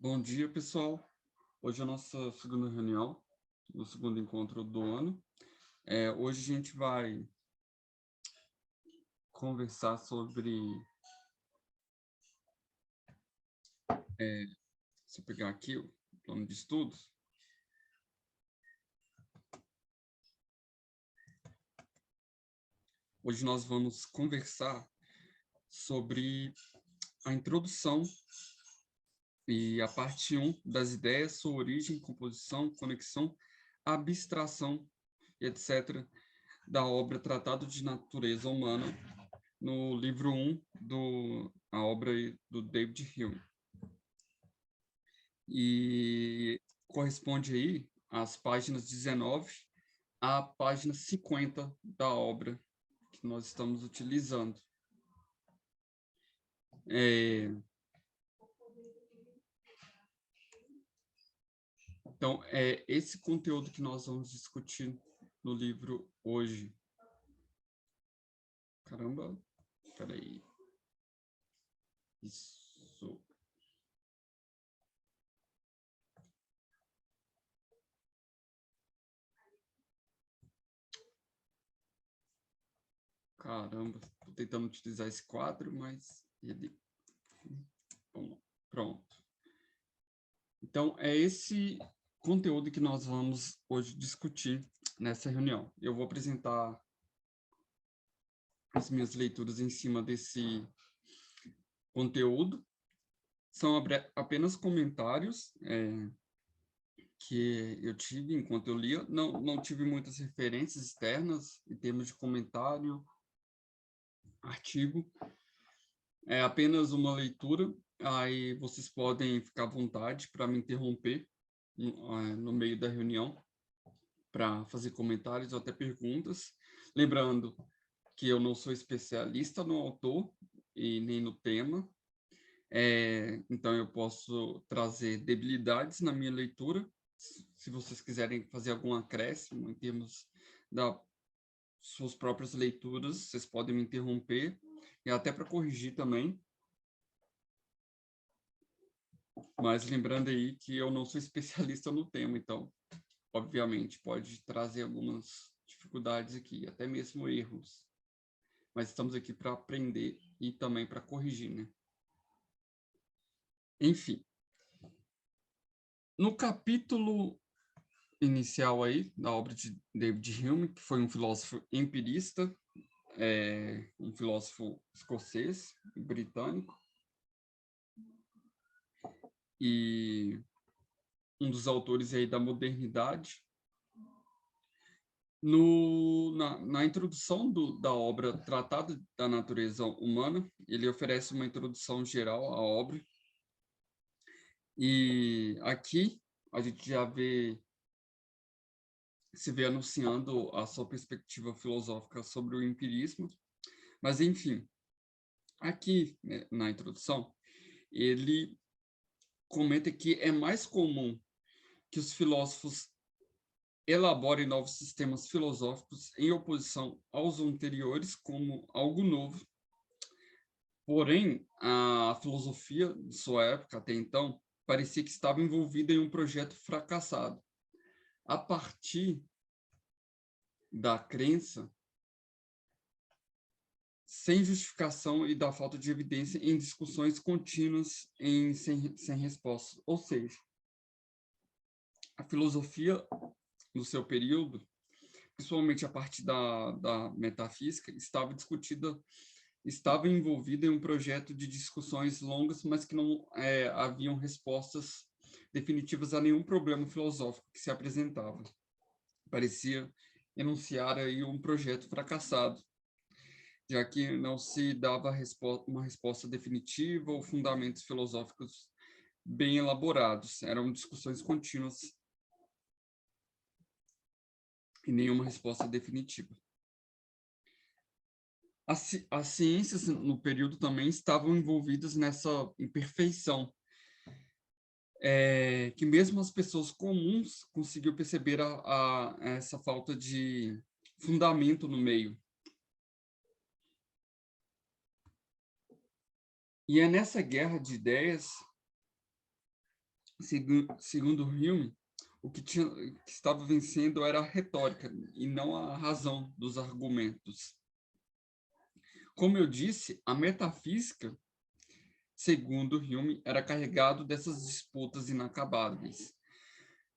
Bom dia, pessoal. Hoje é a nossa segunda reunião, o segundo encontro do ano. Hoje a gente vai conversar sobre... Se eu pegar aqui o plano de estudos. Hoje nós vamos conversar sobre a introdução e a parte 1 das ideias, sua origem, composição, conexão, abstração, etc., da obra Tratado de Natureza Humana, no livro 1 a obra do David Hume. E corresponde aí às páginas 19 à página 50 da obra que nós estamos utilizando. Então, é esse conteúdo que nós vamos discutir no livro hoje. Caramba, peraí. Isso. Caramba, estou tentando utilizar esse quadro, mas ele... Bom, pronto. Então, é esse conteúdo que nós vamos hoje discutir nessa reunião. Eu vou apresentar as minhas leituras em cima desse conteúdo. São apenas comentários que eu tive enquanto eu lia. Não tive muitas referências externas em termos de comentário, artigo. É apenas uma leitura. Aí vocês podem ficar à vontade para me interromper no meio da reunião, para fazer comentários ou até perguntas. Lembrando que eu não sou especialista no autor e nem no tema, então eu posso trazer debilidades na minha leitura. Se vocês quiserem fazer algum acréscimo em termos das suas próprias leituras, vocês podem me interromper, e até para corrigir também. Mas lembrando aí que eu não sou especialista no tema, então, obviamente, pode trazer algumas dificuldades aqui, até mesmo erros. Mas estamos aqui para aprender e também para corrigir, né? Enfim. No capítulo inicial aí, da obra de David Hume, que foi um filósofo empirista, um filósofo escocês, britânico, e um dos autores aí da modernidade. Na introdução da obra Tratado da Natureza Humana, ele oferece uma introdução geral à obra. E aqui a gente já se vê anunciando a sua perspectiva filosófica sobre o empirismo. Mas, enfim, aqui, né, na introdução, ele comenta que é mais comum que os filósofos elaborem novos sistemas filosóficos em oposição aos anteriores como algo novo. Porém, a filosofia de sua época, até então, parecia que estava envolvida em um projeto fracassado. A partir da crença sem justificação e da falta de evidência em discussões contínuas sem resposta. Ou seja, a filosofia, no seu período, principalmente a partir da metafísica, estava envolvida em um projeto de discussões longas, mas que não haviam respostas definitivas a nenhum problema filosófico que se apresentava. Parecia enunciar aí um projeto fracassado, já que não se dava uma resposta definitiva ou fundamentos filosóficos bem elaborados. Eram discussões contínuas e nenhuma resposta definitiva. As ciências, no período, também estavam envolvidas nessa imperfeição, que mesmo as pessoas comuns conseguiam perceber essa falta de fundamento no meio. E é nessa guerra de ideias Segundo Hume, que estava vencendo era a retórica e não a razão dos argumentos. Como eu disse, a metafísica, segundo Hume, era carregado dessas disputas inacabáveis.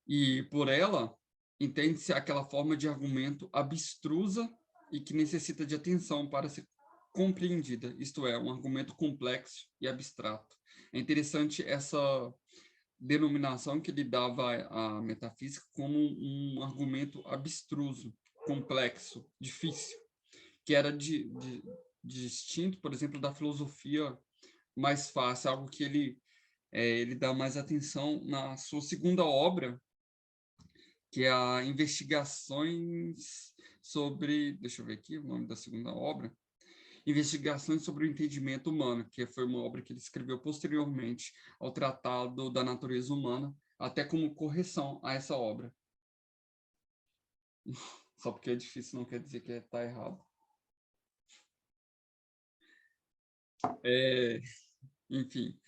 E por ela, entende-se aquela forma de argumento abstrusa e que necessita de atenção para ser compreendida, isto é, um argumento complexo e abstrato. É interessante essa denominação que ele dava à metafísica como um argumento abstruso, complexo, difícil, que era distinto, por exemplo, da filosofia mais fácil, algo que ele dá mais atenção na sua segunda obra, que é a Investigações sobre, deixa eu ver aqui o nome da segunda obra, Investigações sobre o Entendimento Humano, que foi uma obra que ele escreveu posteriormente ao Tratado da Natureza Humana, até como correção a essa obra. Só porque é difícil não quer dizer que está errado. Enfim,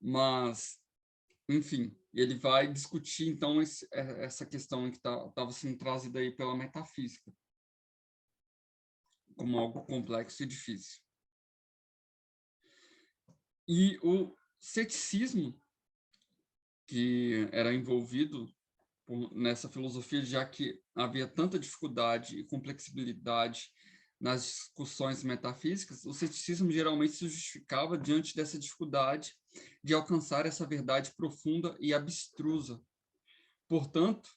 mas, enfim, ele vai discutir, então, essa questão que estava sendo trazida aí pela metafísica, como algo complexo e difícil. E o ceticismo, que era envolvido nessa filosofia, já que havia tanta dificuldade e complexibilidade nas discussões metafísicas, o ceticismo geralmente se justificava diante dessa dificuldade de alcançar essa verdade profunda e abstrusa. Portanto,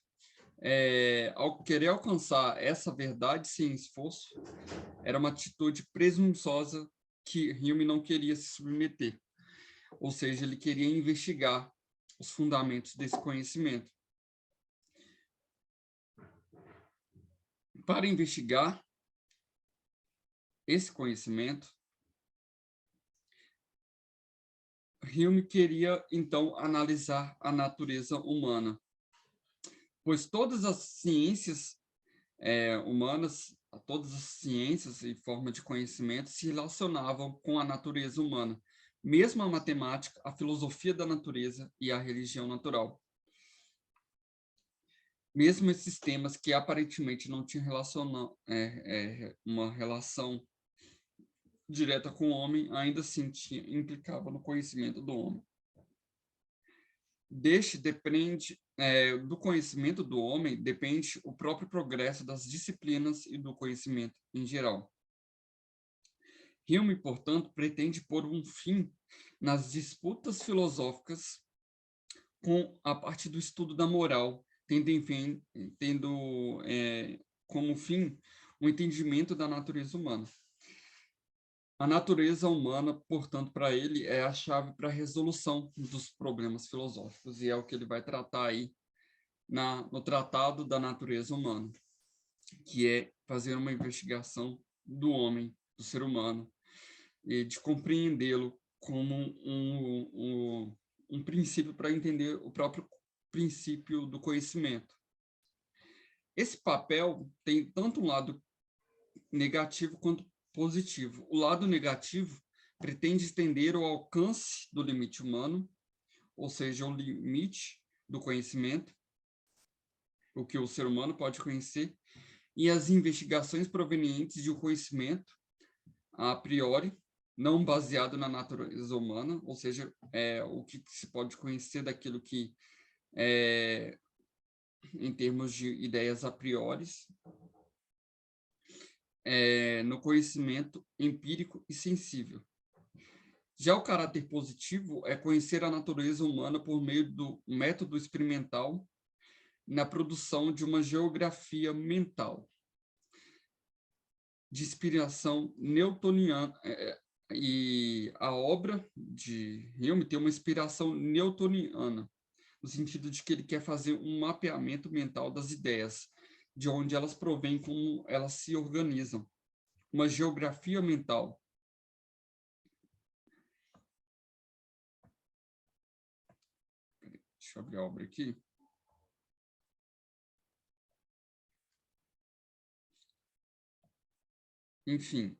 ao querer alcançar essa verdade sem esforço, era uma atitude presunçosa que Hume não queria se submeter. Ou seja, ele queria investigar os fundamentos desse conhecimento. Para investigar esse conhecimento, Hume queria, então, analisar a natureza humana, pois todas as ciências humanas, todas as ciências e formas de conhecimento se relacionavam com a natureza humana, mesmo a matemática, a filosofia da natureza e a religião natural. Mesmo esses temas que aparentemente não tinham uma relação direta com o homem, ainda assim implicava no conhecimento do homem. Do conhecimento do homem depende o próprio progresso das disciplinas e do conhecimento em geral. Hume, portanto, pretende pôr um fim nas disputas filosóficas a partir do estudo da moral, tendo como fim o entendimento da natureza humana. A natureza humana, portanto, para ele, é a chave para a resolução dos problemas filosóficos, e é o que ele vai tratar aí no Tratado da Natureza Humana, que é fazer uma investigação do homem, do ser humano, e de compreendê-lo como um princípio para entender o próprio princípio do conhecimento. Esse papel tem tanto um lado negativo quanto positivo. O lado negativo pretende estender o alcance do limite humano, ou seja, o limite do conhecimento, o que o ser humano pode conhecer, e as investigações provenientes de um conhecimento a priori, não baseado na natureza humana, ou seja, o que se pode conhecer daquilo que, em termos de ideias a priori, no conhecimento empírico e sensível. Já o caráter positivo é conhecer a natureza humana por meio do método experimental na produção de uma geografia mental, de inspiração newtoniana, e a obra de Hume tem uma inspiração newtoniana, no sentido de que ele quer fazer um mapeamento mental das ideias, de onde elas provêm, como elas se organizam. Uma geografia mental. Deixa eu abrir a obra aqui. Enfim.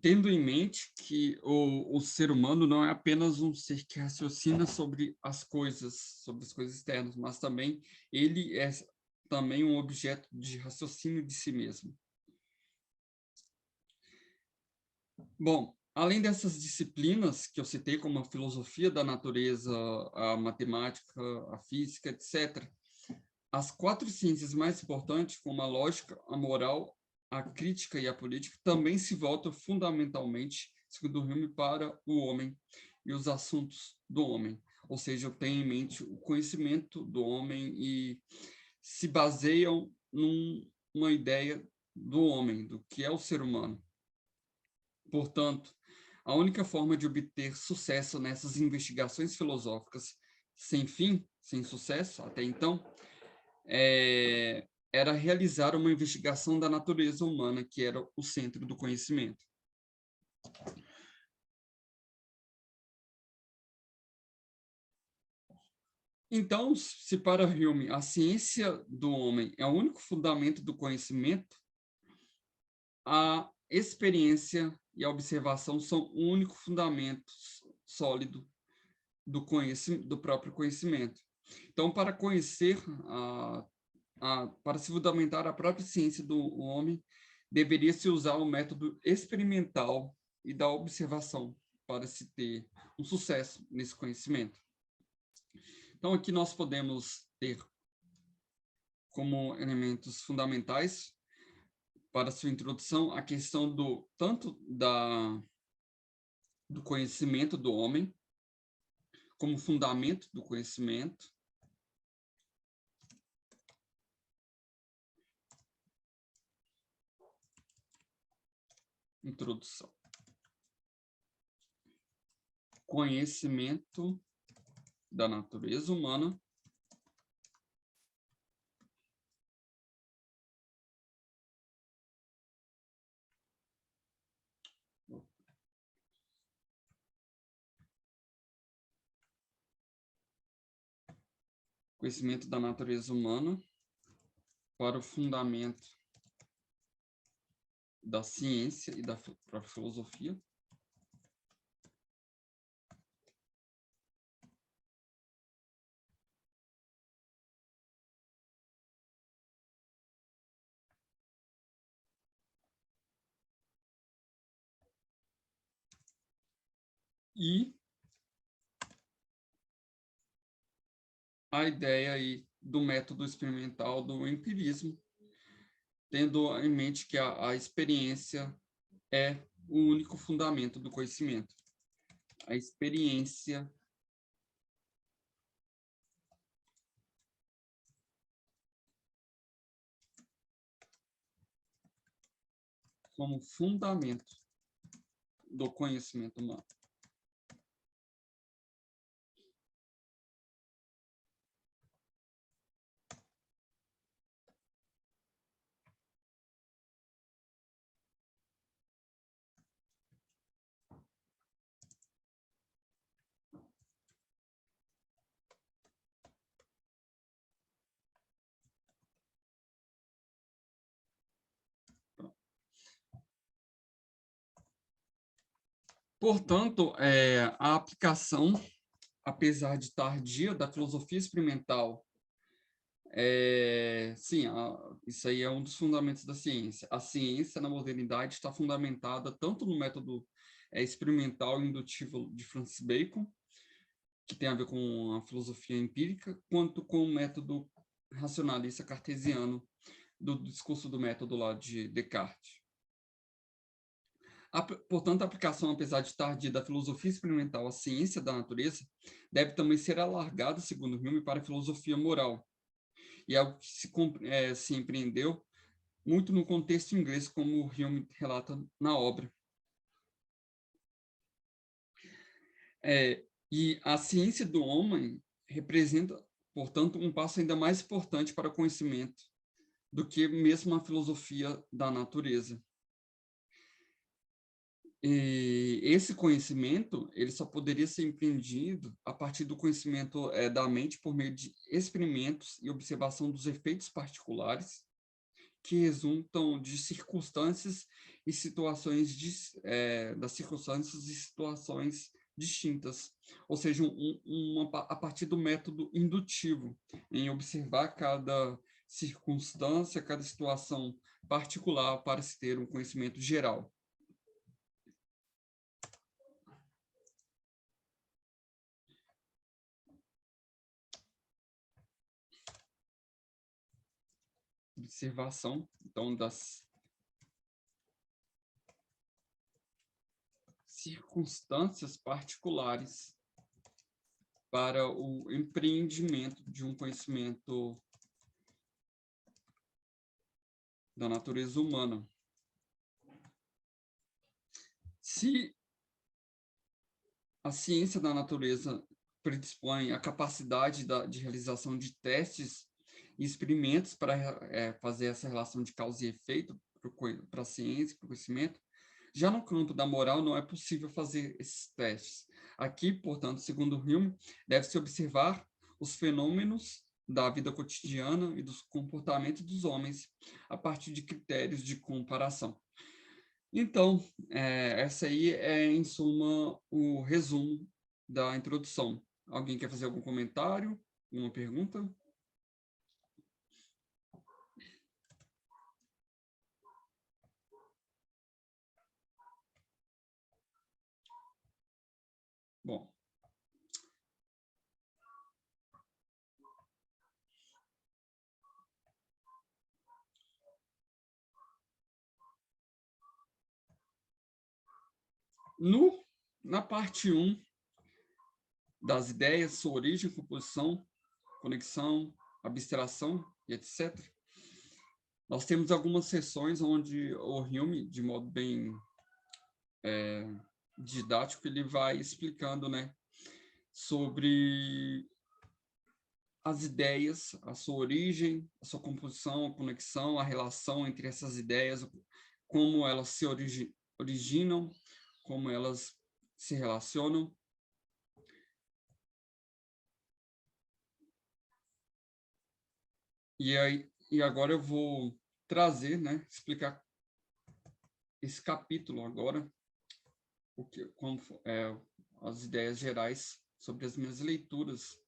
tendo em mente que o ser humano não é apenas um ser que raciocina sobre as coisas externas, mas também ele é também um objeto de raciocínio de si mesmo. Bom, além dessas disciplinas que eu citei, como a filosofia da natureza, a matemática, a física, etc., as 4 ciências mais importantes, como a lógica, a moral, a crítica e a política, também se voltam fundamentalmente, segundo Hume, para o homem e os assuntos do homem. Ou seja, eu tenho em mente o conhecimento do homem e se baseiam numa ideia do homem, do que é o ser humano. Portanto, a única forma de obter sucesso nessas investigações filosóficas sem fim, sem sucesso até então, era realizar uma investigação da natureza humana, que era o centro do conhecimento. Então, se para Hume a ciência do homem é o único fundamento do conhecimento, a experiência e a observação são o único fundamento sólido do próprio conhecimento. Então, para conhecer, para se fundamentar a própria ciência do homem, deveria-se usar o método experimental e da observação para se ter um sucesso nesse conhecimento. Então, aqui nós podemos ter como elementos fundamentais para sua introdução a questão tanto do conhecimento do homem, como fundamento do conhecimento, introdução. Conhecimento da natureza humana, conhecimento da natureza humana para o fundamento da ciência e da própria filosofia. E a ideia aí do método experimental do empirismo, tendo em mente que a experiência é o único fundamento do conhecimento. A experiência como fundamento do conhecimento humano. Portanto, a aplicação, apesar de tardia, da filosofia experimental, sim, isso aí é um dos fundamentos da ciência. A ciência, na modernidade, está fundamentada tanto no método experimental e indutivo de Francis Bacon, que tem a ver com a filosofia empírica, quanto com o método racionalista cartesiano do discurso do método lá de Descartes. Portanto, a aplicação, apesar de tardia, da filosofia experimental à ciência da natureza deve também ser alargada, segundo Hume, para a filosofia moral. E é algo que se empreendeu muito no contexto inglês, como Hume relata na obra. E a ciência do homem representa, portanto, um passo ainda mais importante para o conhecimento do que mesmo a filosofia da natureza. E esse conhecimento, ele só poderia ser empreendido a partir do conhecimento da mente por meio de experimentos e observação dos efeitos particulares que resultam de circunstâncias e situações das circunstâncias e situações distintas, ou seja, a partir do método indutivo, em observar cada circunstância, cada situação particular para se ter um conhecimento geral. Observação, então, das circunstâncias particulares para o empreendimento de um conhecimento da natureza humana. Se a ciência da natureza predispõe a capacidade de realização de testes e experimentos para fazer essa relação de causa e efeito para a ciência, para o conhecimento, já no campo da moral não é possível fazer esses testes. Aqui, portanto, segundo Hume, deve-se observar os fenômenos da vida cotidiana e dos comportamentos dos homens a partir de critérios de comparação. Então, essa aí é, em suma, o resumo da introdução. Alguém quer fazer algum comentário? Uma pergunta? Bom. Na parte 1 das ideias, sua origem, composição, conexão, abstração e etc., nós temos algumas sessões onde o Hume, de modo bem didático, ele vai explicando, né, sobre as ideias, a sua origem, a sua composição, a conexão, a relação entre essas ideias, como elas se originam, como elas se relacionam. E agora eu vou trazer, né, explicar esse capítulo agora, as ideias gerais sobre as minhas leituras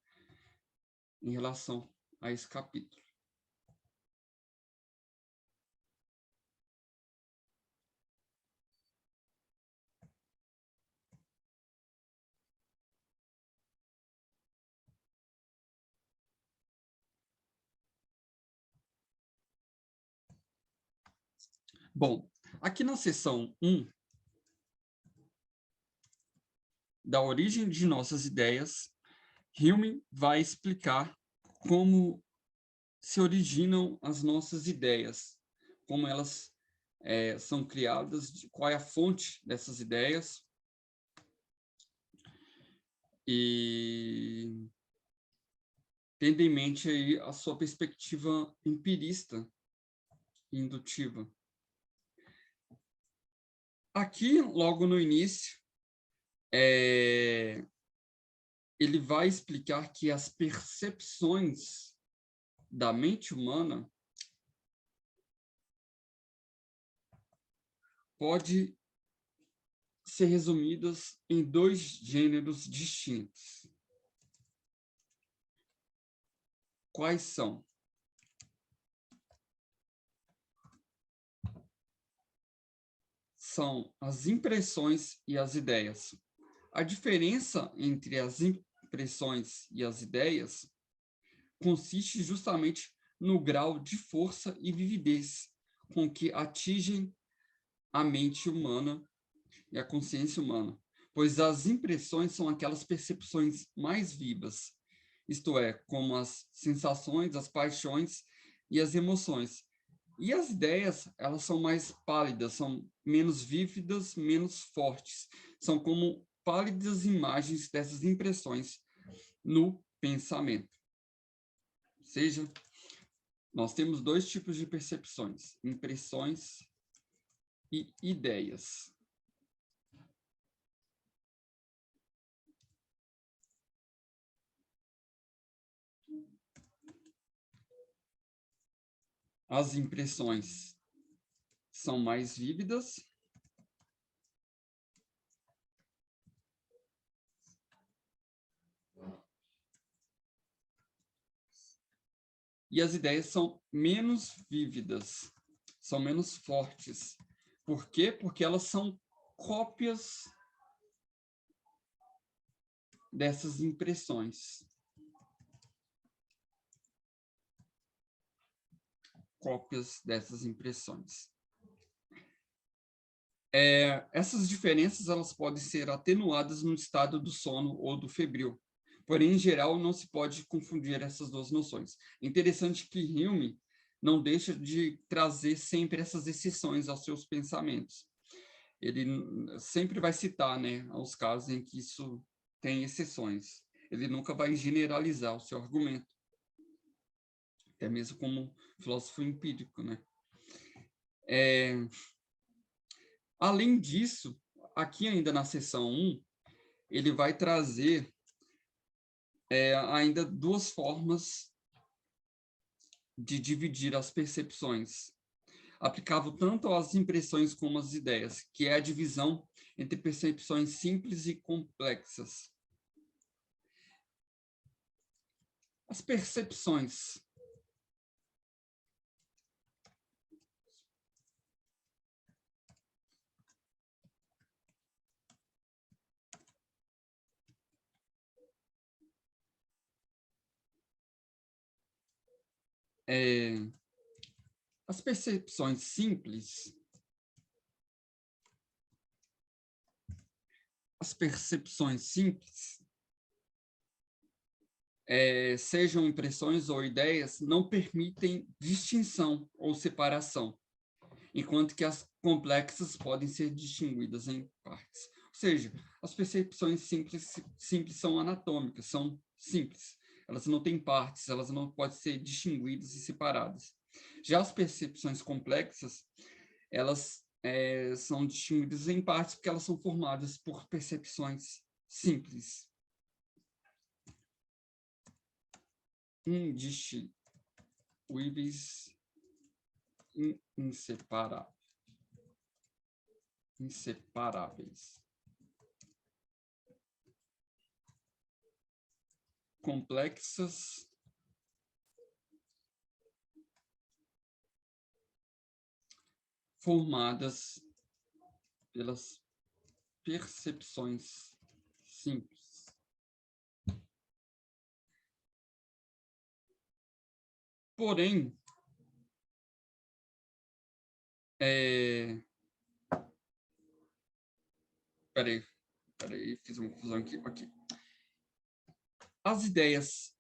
em relação a esse capítulo. Bom, aqui na seção 1, da origem de nossas ideias, Hume vai explicar como se originam as nossas ideias, como elas são criadas, qual é a fonte dessas ideias, e tendo em mente aí a sua perspectiva empirista e indutiva. Aqui, logo no início, ele vai explicar que as percepções da mente humana pode ser resumidas em 2 gêneros distintos. Quais são? São as impressões e as ideias. A diferença entre as impressões e as ideias consiste justamente no grau de força e vividez com que atingem a mente humana e a consciência humana, pois as impressões são aquelas percepções mais vivas, isto é, como as sensações, as paixões e as emoções. E as ideias, elas são mais pálidas, são menos vívidas, menos fortes, são como pálidas imagens dessas impressões no pensamento. Ou seja, nós temos 2 tipos de percepções, impressões e ideias. as impressões são mais vívidas e as ideias são menos vívidas, são menos fortes. Por quê? Porque elas são cópias dessas impressões. Cópias dessas impressões. Essas diferenças elas podem ser atenuadas no estado do sono ou do febril. Porém, em geral, não se pode confundir essas duas noções. Interessante que Hume não deixa de trazer sempre essas exceções aos seus pensamentos. Ele sempre vai citar, né, os casos em que isso tem exceções. Ele nunca vai generalizar o seu argumento, até mesmo como filósofo empírico, né? Além disso, aqui ainda na seção 1, ele vai trazer ainda duas formas de dividir as percepções, aplicável tanto às impressões como às ideias, que é a divisão entre percepções simples e complexas. As percepções as percepções simples, sejam impressões ou ideias, não permitem distinção ou separação, enquanto que as complexas podem ser distinguidas em partes. Ou seja, as percepções simples são anatômicas, são simples. Elas não têm partes, elas não podem ser distinguidas e separadas. Já as percepções complexas, elas são distinguidas em partes porque elas são formadas por percepções simples. Indistinguíveis, inseparáveis. Complexas, formadas pelas percepções simples. Porém, peraí, fiz uma confusão aqui. As ideias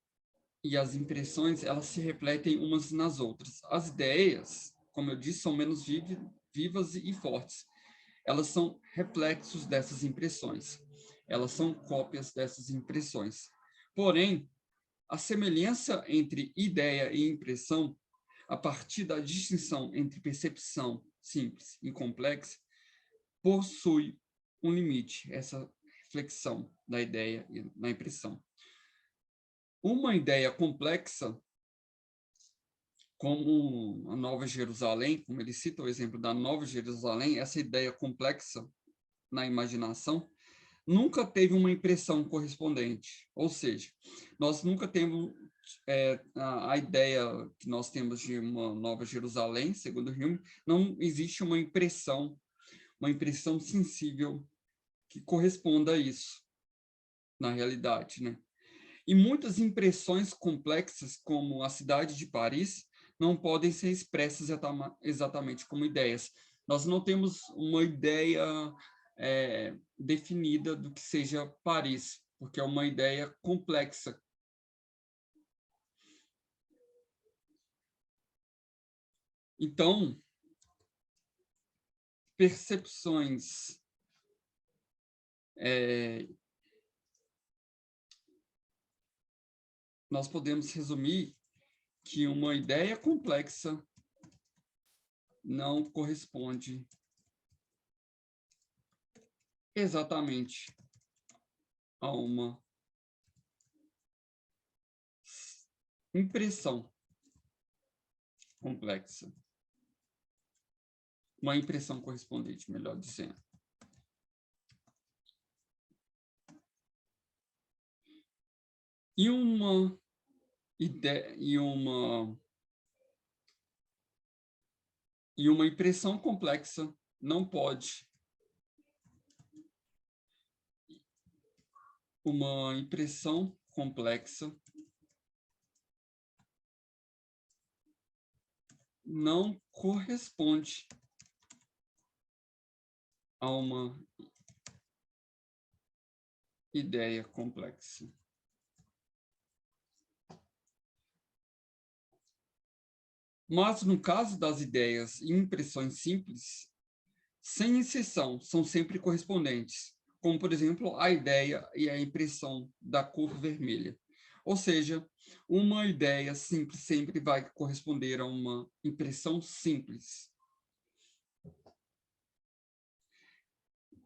e as impressões, elas se refletem umas nas outras. As ideias, como eu disse, são menos vivas e fortes. Elas são reflexos dessas impressões. Elas são cópias dessas impressões. Porém, a semelhança entre ideia e impressão, a partir da distinção entre percepção simples e complexa, possui um limite, essa reflexão da ideia e da impressão. Uma ideia complexa, como a Nova Jerusalém, como ele cita o exemplo da Nova Jerusalém, essa ideia complexa na imaginação, nunca teve uma impressão correspondente. Ou seja, nós nunca temos a ideia que nós temos de uma Nova Jerusalém, segundo Hume, não existe uma impressão sensível que corresponda a isso, na realidade, né? E muitas impressões complexas, como a cidade de Paris, não podem ser expressas exatamente como ideias. Nós não temos uma ideia definida do que seja Paris, porque é uma ideia complexa. Então, percepções nós podemos resumir que uma ideia complexa não corresponde exatamente a uma impressão complexa. Uma impressão correspondente, melhor dizendo. E uma ideia, e uma impressão complexa não pode. Uma impressão complexa não corresponde a uma ideia complexa. Mas, no caso das ideias e impressões simples, sem exceção, são sempre correspondentes, como, por exemplo, a ideia e a impressão da cor vermelha. Ou seja, uma ideia simples sempre vai corresponder a uma impressão simples.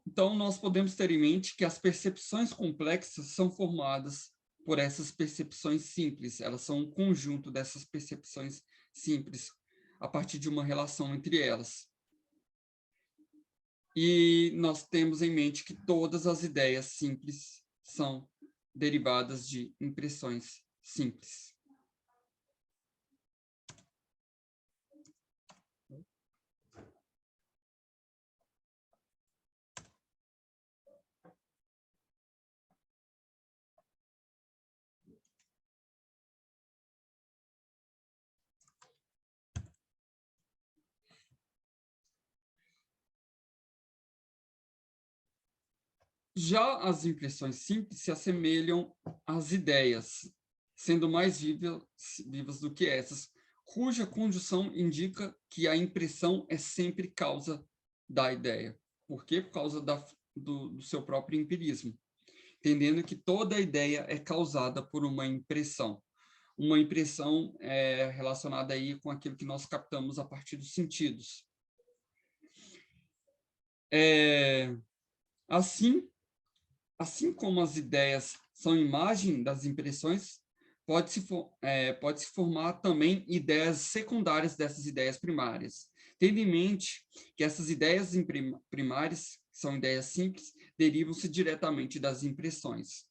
Então, nós podemos ter em mente que as percepções complexas são formadas por essas percepções simples. Elas são um conjunto dessas percepções simples, a partir de uma relação entre elas. E nós temos em mente que todas as ideias simples são derivadas de impressões simples. Já as impressões simples se assemelham às ideias, sendo mais vivas do que essas, cuja conjunção indica que a impressão é sempre causa da ideia. Por quê? Por causa do seu próprio empirismo, entendendo que toda ideia é causada por uma impressão. Uma impressão relacionada aí com aquilo que nós captamos a partir dos sentidos. Assim como as ideias são imagem das impressões, pode-se formar também ideias secundárias dessas ideias primárias, tendo em mente que essas ideias primárias, que são ideias simples, derivam-se diretamente das impressões.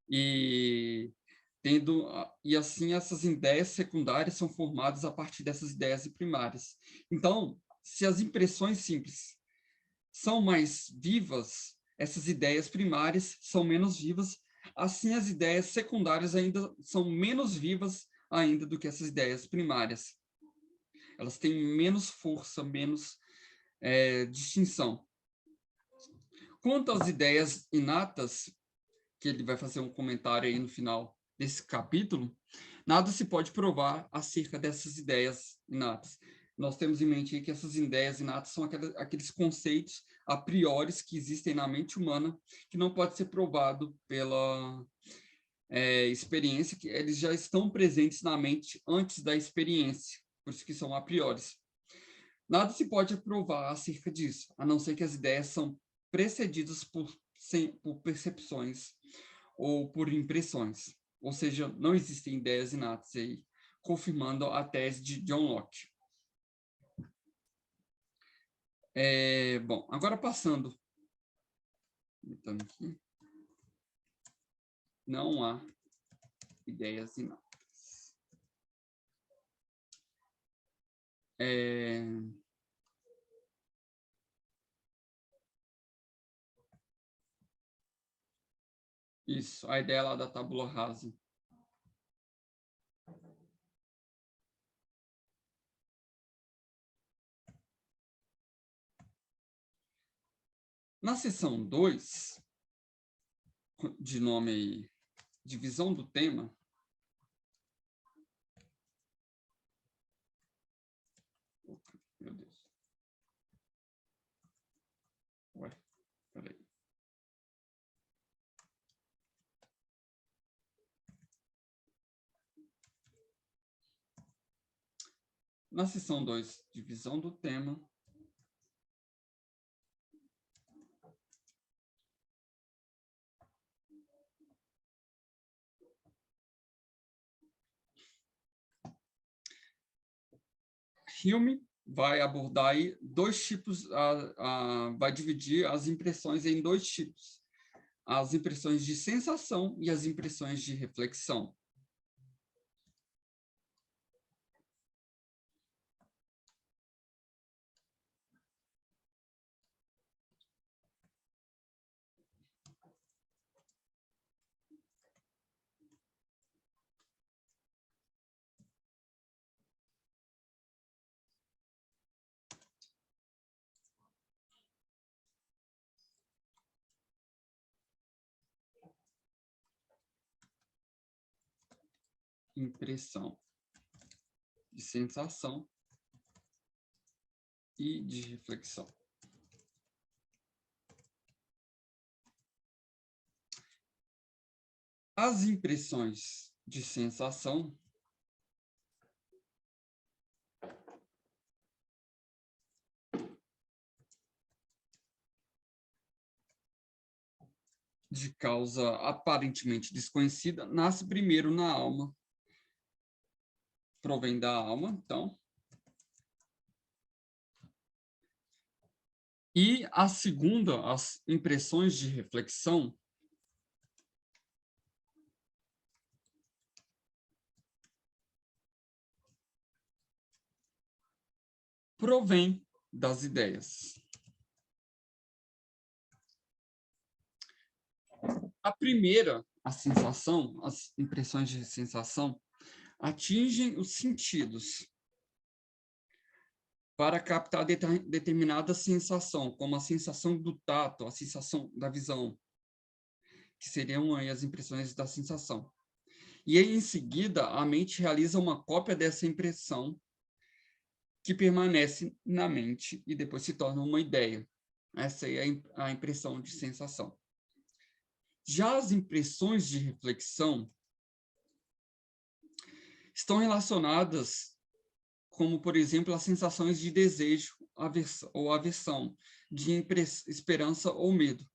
E assim essas ideias secundárias são formadas a partir dessas ideias primárias. Então, se as impressões simples são mais vivas, essas ideias primárias são menos vivas, assim as ideias secundárias ainda são menos vivas ainda do que essas ideias primárias. Elas têm menos força, menos distinção. Quanto às ideias inatas, que ele vai fazer um comentário aí no final desse capítulo, nada se pode provar acerca dessas ideias inatas. Nós temos em mente que essas ideias inatas são aqueles conceitos a priori que existem na mente humana, que não pode ser provado pela experiência, que eles já estão presentes na mente antes da experiência, por isso que são a priori. Nada se pode provar acerca disso, a não ser que as ideias são precedidas por percepções ou por impressões. Ou seja, não existem ideias inatas aí, confirmando a tese de John Locke. Bom, agora passando. Aqui. Não há ideias inatas. Isso, a ideia lá da tábula rasa. Na seção 2, de nome aí, divisão do tema, meu Deus. Ué, peraí. Na seção 2, divisão do tema, Hume vai abordar aí dois tipos, vai dividir as impressões em dois tipos: as impressões de sensação e as impressões de reflexão. Impressão de sensação e de reflexão. As impressões de sensação de causa aparentemente desconhecida nasce primeiro na alma, provém da alma, então. E a segunda, as impressões de reflexão, provém das ideias. A primeira, a sensação, as impressões de sensação, atingem os sentidos para captar determinada sensação, como a sensação do tato, a sensação da visão, que seriam aí as impressões da sensação. E aí, em seguida, a mente realiza uma cópia dessa impressão que permanece na mente e depois se torna uma ideia. Essa aí é a impressão de sensação. Já as impressões de reflexão estão relacionadas, como, por exemplo, as sensações de desejo ou aversão, de esperança ou medo.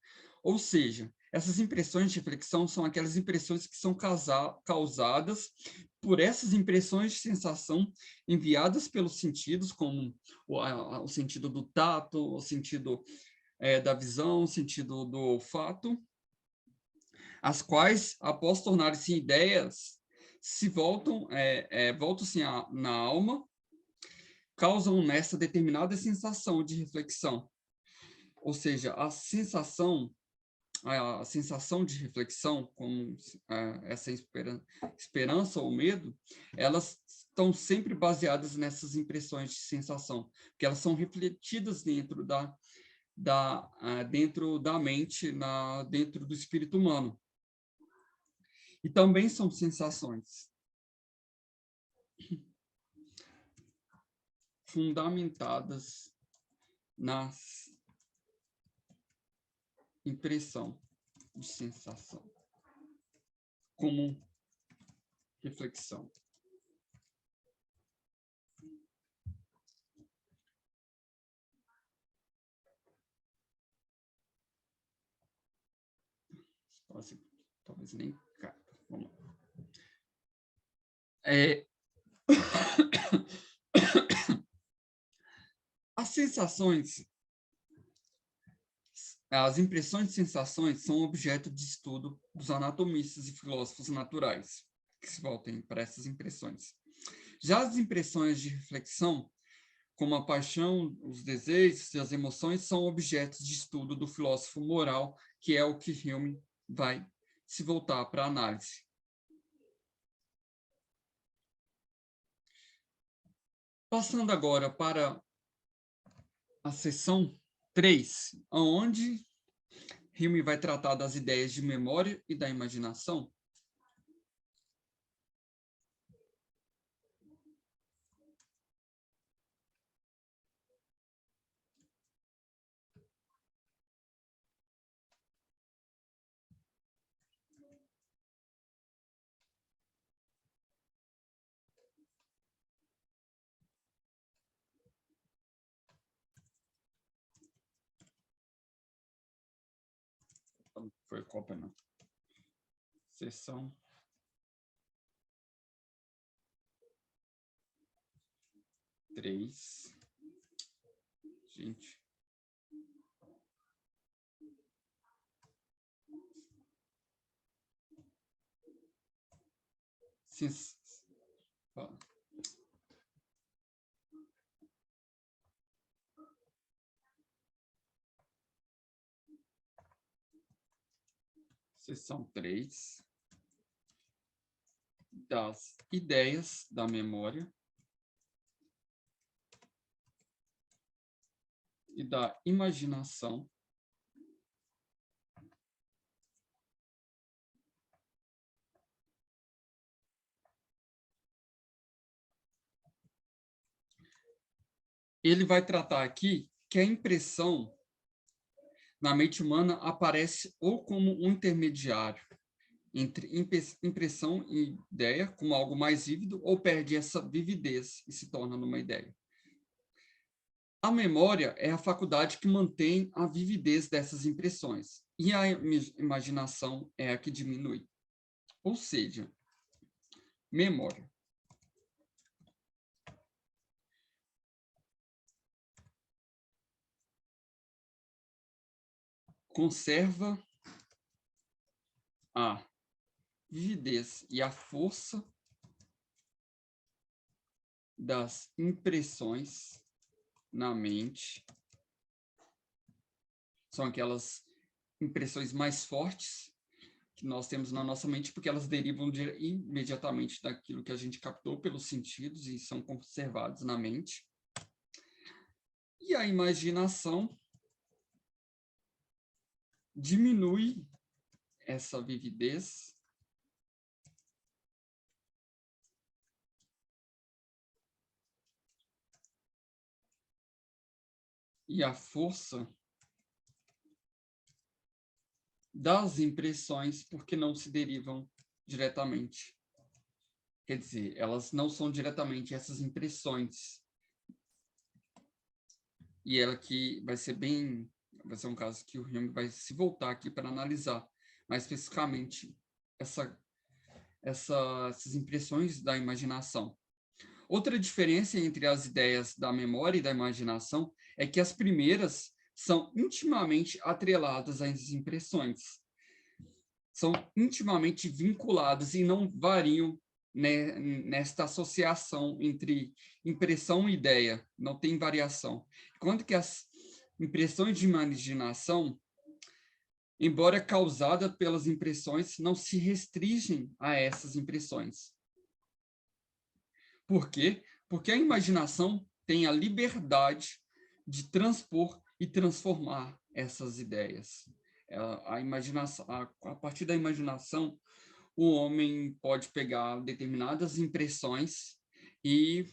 Ou seja, essas impressões de reflexão são aquelas impressões que são causadas por essas impressões de sensação enviadas pelos sentidos, como o sentido do tato, o sentido da visão, o sentido do olfato, as quais, após tornarem-se ideias, se voltam-se na alma, causam nessa determinada sensação de reflexão. Ou seja, a sensação de reflexão, como essa esperança ou medo, elas estão sempre baseadas nessas impressões de sensação, porque elas são refletidas dentro dentro da mente, dentro do espírito humano. E também são sensações fundamentadas na impressão de sensação como reflexão. Talvez nem caiba. Vamos lá. As sensações, as impressões de sensações são objeto de estudo dos anatomistas e filósofos naturais, que se voltem para essas impressões. Já as impressões de reflexão, como a paixão, os desejos e as emoções, são objetos de estudo do filósofo moral, que é o que Hume vai se voltar para a análise. Passando agora para a seção 3, onde Hume vai tratar das ideias de memória e da imaginação. Não foi cópia, não. Seção. 3. Gente. Seção 3 das ideias da memória e da imaginação ele vai tratar aqui que a impressão na mente humana aparece ou como um intermediário entre impressão e ideia, como algo mais vívido, ou perde essa vividez e se torna numa ideia. A memória é a faculdade que mantém a vividez dessas impressões, e a imaginação é a que diminui. Ou seja, memória conserva a vividez e a força das impressões na mente. São aquelas impressões mais fortes que nós temos na nossa mente, porque elas derivam imediatamente daquilo que a gente captou pelos sentidos e são conservados na mente. E a imaginação diminui essa vividez e a força das impressões, porque não se derivam diretamente. Quer dizer, elas não são diretamente essas impressões. E ela que vai ser um caso que o Hume vai se voltar aqui para analisar mais especificamente essas impressões da imaginação. Outra diferença entre as ideias da memória e da imaginação é que as primeiras são intimamente atreladas às impressões. São intimamente vinculadas e não variam, né, nesta associação entre impressão e ideia. Não tem variação. Enquanto que as impressões de imaginação, embora causada pelas impressões, não se restringem a essas impressões. Por quê? Porque a imaginação tem a liberdade de transpor e transformar essas ideias. A imaginação, a partir da imaginação, o homem pode pegar determinadas impressões e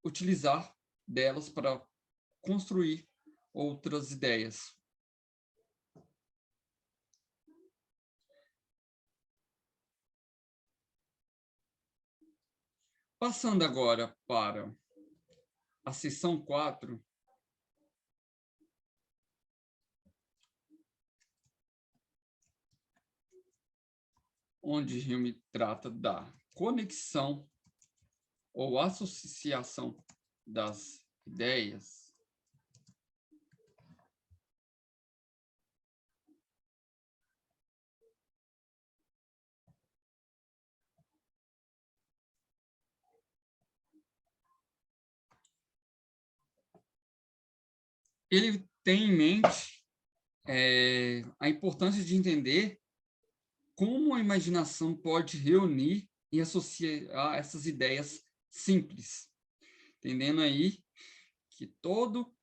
utilizar delas para construir outras ideias. Passando agora para a seção 4, onde Hume trata da conexão ou associação das ideias, ele tem em mente a importância de entender como a imaginação pode reunir e associar essas ideias simples. Entendendo aí que tudo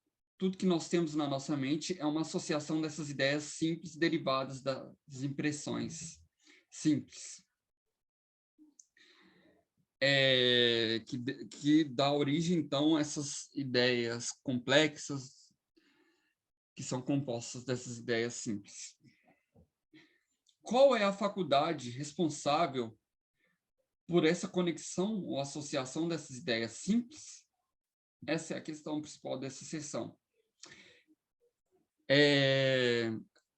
que nós temos na nossa mente é uma associação dessas ideias simples derivadas das impressões simples. Que dá origem, então, a essas ideias complexas que são compostas dessas ideias simples. Qual é a faculdade responsável por essa conexão ou associação dessas ideias simples? Essa é a questão principal dessa sessão.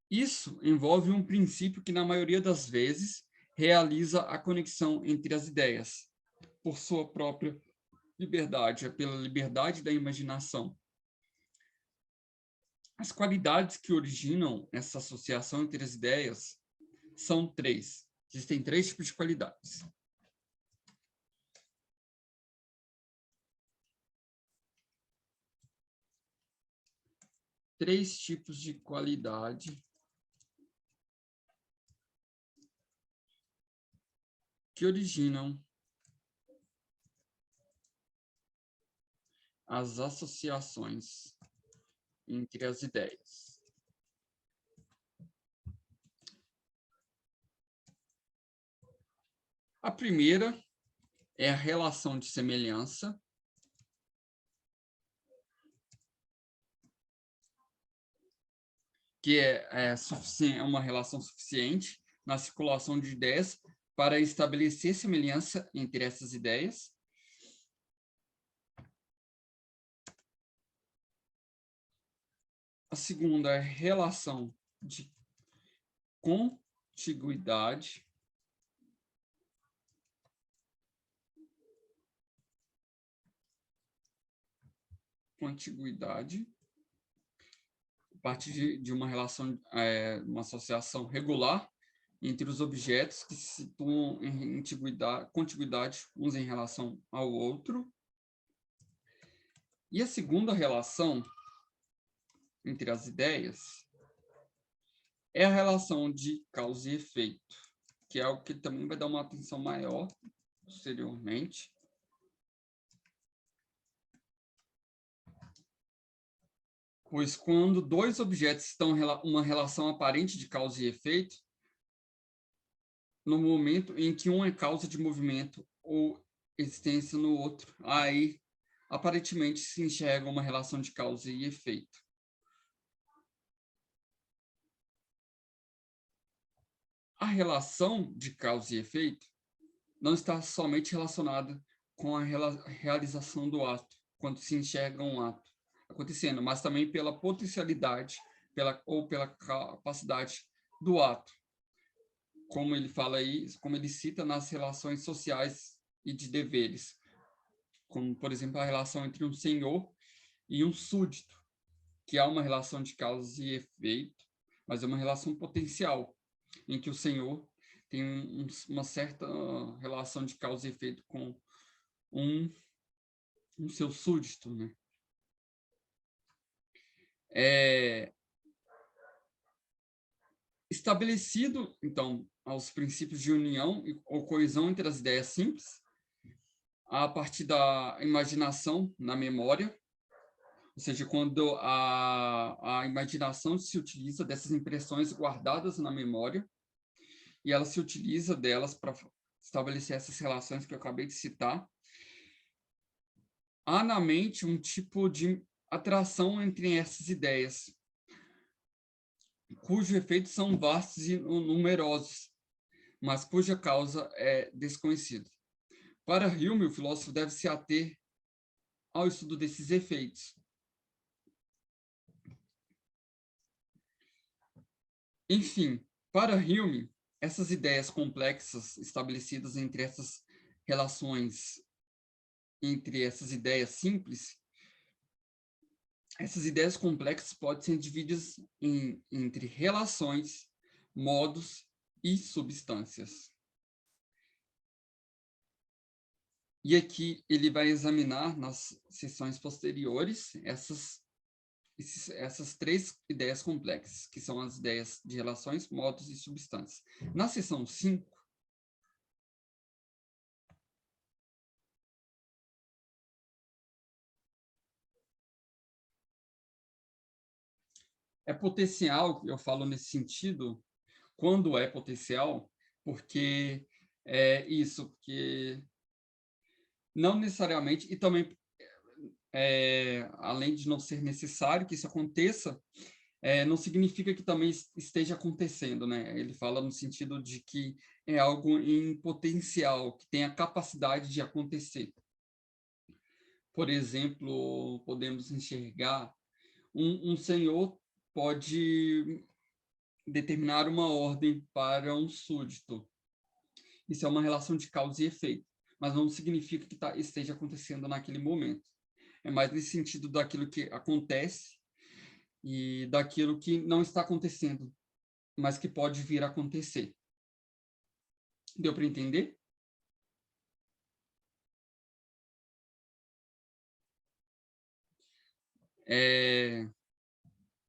Isso envolve um princípio que, na maioria das vezes, realiza a conexão entre as ideias, por sua própria liberdade, é pela liberdade da imaginação. As qualidades que originam essa associação entre as ideias são três. Existem três tipos de qualidades. Três tipos de qualidade que originam as associações entre as ideias. A primeira é a relação de semelhança, que é uma relação suficiente na circulação de ideias para estabelecer semelhança entre essas ideias. A segunda é a relação de contiguidade, a partir de uma relação, uma associação regular entre os objetos que se situam em contiguidade uns em relação ao outro. E a segunda relação entre as ideias é a relação de causa e efeito, que é algo que também vai dar uma atenção maior posteriormente. Pois quando dois objetos estão em uma relação aparente de causa e efeito, no momento em que um é causa de movimento ou existência no outro, aí aparentemente se enxerga uma relação de causa e efeito. A relação de causa e efeito não está somente relacionada com a realização do ato, quando se enxerga um ato acontecendo, mas também pela potencialidade ou pela capacidade do ato, como ele fala aí, como ele cita nas relações sociais e de deveres, como, por exemplo, a relação entre um senhor e um súdito, que há uma relação de causa e efeito, mas é uma relação potencial, em que o senhor tem uma certa relação de causa e efeito com um seu súdito, né? Estabelecido, então, aos princípios de união ou coesão entre as ideias simples, a partir da imaginação na memória, ou seja, quando a imaginação se utiliza dessas impressões guardadas na memória, e ela se utiliza delas para estabelecer essas relações que eu acabei de citar, há na mente um tipo de atração entre essas ideias, cujos efeitos são vastos e numerosos, mas cuja causa é desconhecida. Para Hume, o filósofo deve se ater ao estudo desses efeitos. Enfim, para Hume, essas ideias complexas estabelecidas entre essas relações, entre essas ideias simples, essas ideias complexas podem ser divididas entre relações, modos e substâncias. E aqui ele vai examinar nas sessões posteriores essas três ideias complexas, que são as ideias de relações, modos e substâncias. Na seção 5, é potencial, eu falo nesse sentido, quando é potencial, porque é isso, porque não necessariamente, e também, além de não ser necessário que isso aconteça, não significa que também esteja acontecendo, né? Ele fala no sentido de que é algo em potencial, que tem a capacidade de acontecer. Por exemplo, podemos enxergar um senhor pode determinar uma ordem para um súdito. Isso é uma relação de causa e efeito. mas não significa que esteja acontecendo naquele momento. É mais nesse sentido daquilo que acontece e daquilo que não está acontecendo, mas que pode vir a acontecer. Deu para entender?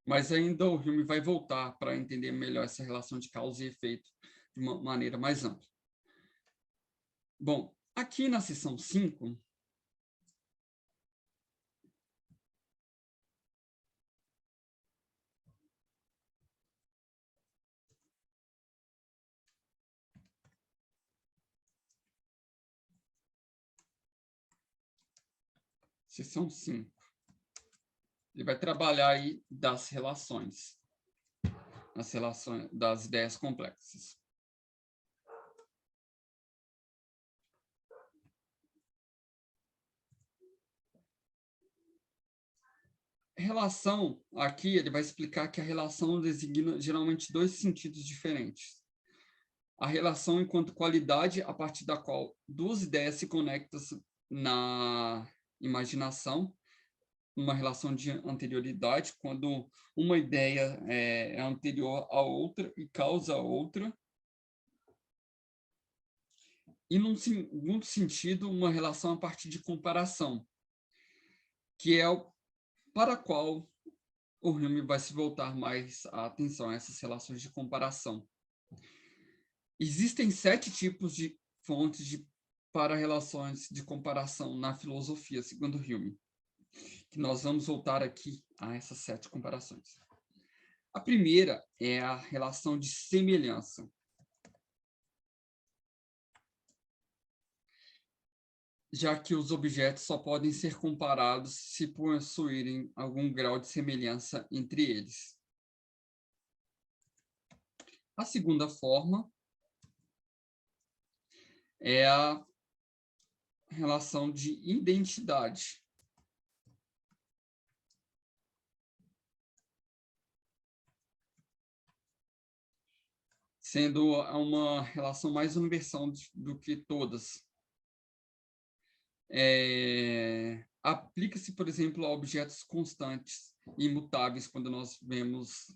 Mas ainda o Hume vai voltar para entender melhor essa relação de causa e efeito de uma maneira mais ampla. Bom, aqui na seção 5, seção 5, ele vai trabalhar aí das relações, as relações das ideias complexas. Relação, aqui ele vai explicar que a relação designa geralmente dois sentidos diferentes. A relação enquanto qualidade, a partir da qual duas ideias se conectam na imaginação, uma relação de anterioridade, quando uma ideia é anterior à outra e causa a outra. E, num segundo sentido, uma relação a partir de comparação, que é o para a qual o Hume vai se voltar mais a atenção a essas relações de comparação. Existem 7 tipos de fontes para relações de comparação na filosofia, segundo Hume, que nós vamos voltar aqui a essas 7 comparações. A primeira é a relação de semelhança. Já que os objetos só podem ser comparados se possuírem algum grau de semelhança entre eles. A segunda forma é a relação de identidade. Sendo uma relação mais universal do que todas. Aplica-se, por exemplo, a objetos constantes e imutáveis, quando nós vemos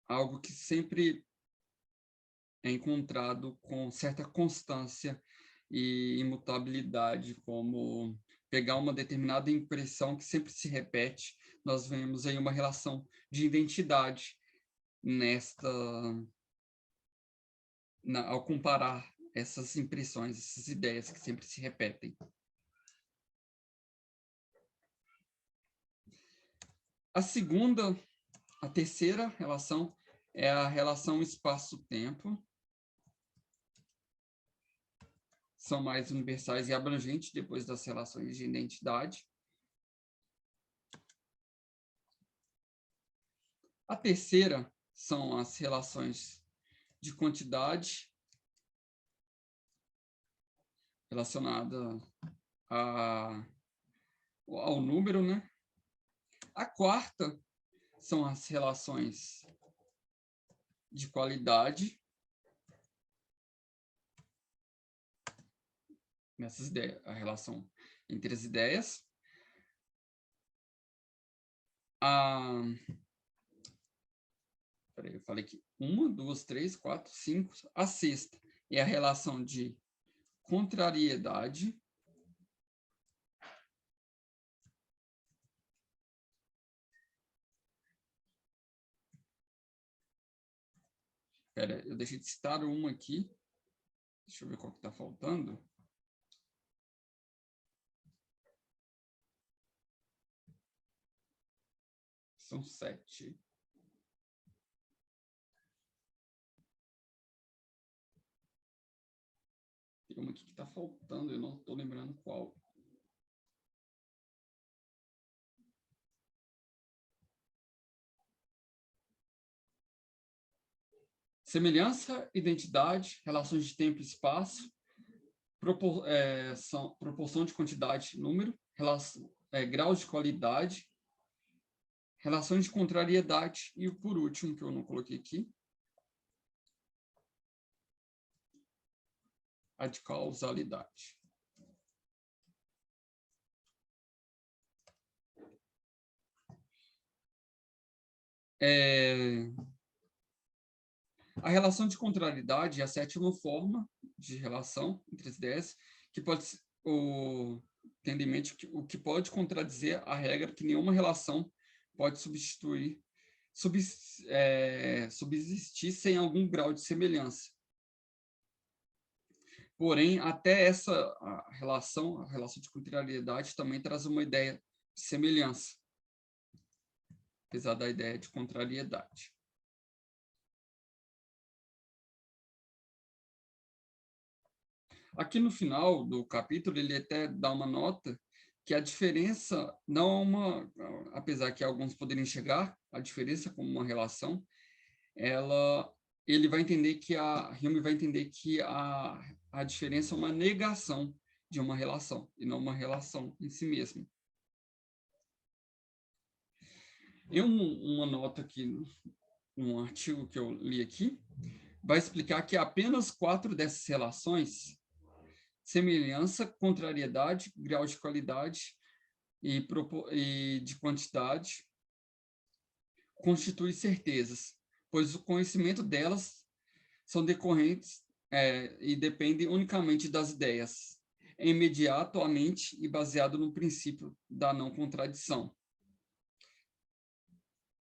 algo que sempre é encontrado com certa constância e imutabilidade, como pegar uma determinada impressão que sempre se repete. Nós vemos aí uma relação de identidade ao comparar essas impressões, essas ideias que sempre se repetem. A terceira relação é a relação espaço-tempo. São mais universais e abrangentes depois das relações de identidade. A terceira são as relações de quantidade relacionada ao número, né? A quarta são as relações de qualidade, nessas ideias, a relação entre as ideias. Peraí, eu falei que 1, 2, 3, 4, 5. A sexta é a relação de contrariedade. Pera, eu deixei de citar uma aqui. Deixa eu ver qual que está faltando. São 7. Tem uma aqui que está faltando, eu não estou lembrando qual. Semelhança, identidade, relações de tempo e espaço, proporção de quantidade e número, graus de qualidade, relações de contrariedade e, por último, que eu não coloquei aqui, a de causalidade. A relação de contrariedade é a sétima forma de relação entre as ideias, que pode tendo em mente o que pode contradizer a regra que nenhuma relação pode subsistir sem algum grau de semelhança. Porém, até essa a relação de contrariedade também traz uma ideia de semelhança, apesar da ideia de contrariedade. Aqui no final do capítulo, ele até dá uma nota que a diferença não é uma, apesar que alguns poderiam enxergar a diferença como uma relação, ele vai entender que Hume vai entender que a diferença é uma negação de uma relação, e não uma relação em si mesma. Em uma nota aqui, um artigo que eu li aqui, vai explicar que apenas 4 dessas relações, semelhança, contrariedade, grau de qualidade e de quantidade, constituem certezas, pois o conhecimento delas são decorrentes e dependem unicamente das ideias, é imediato à mente e baseado no princípio da não contradição.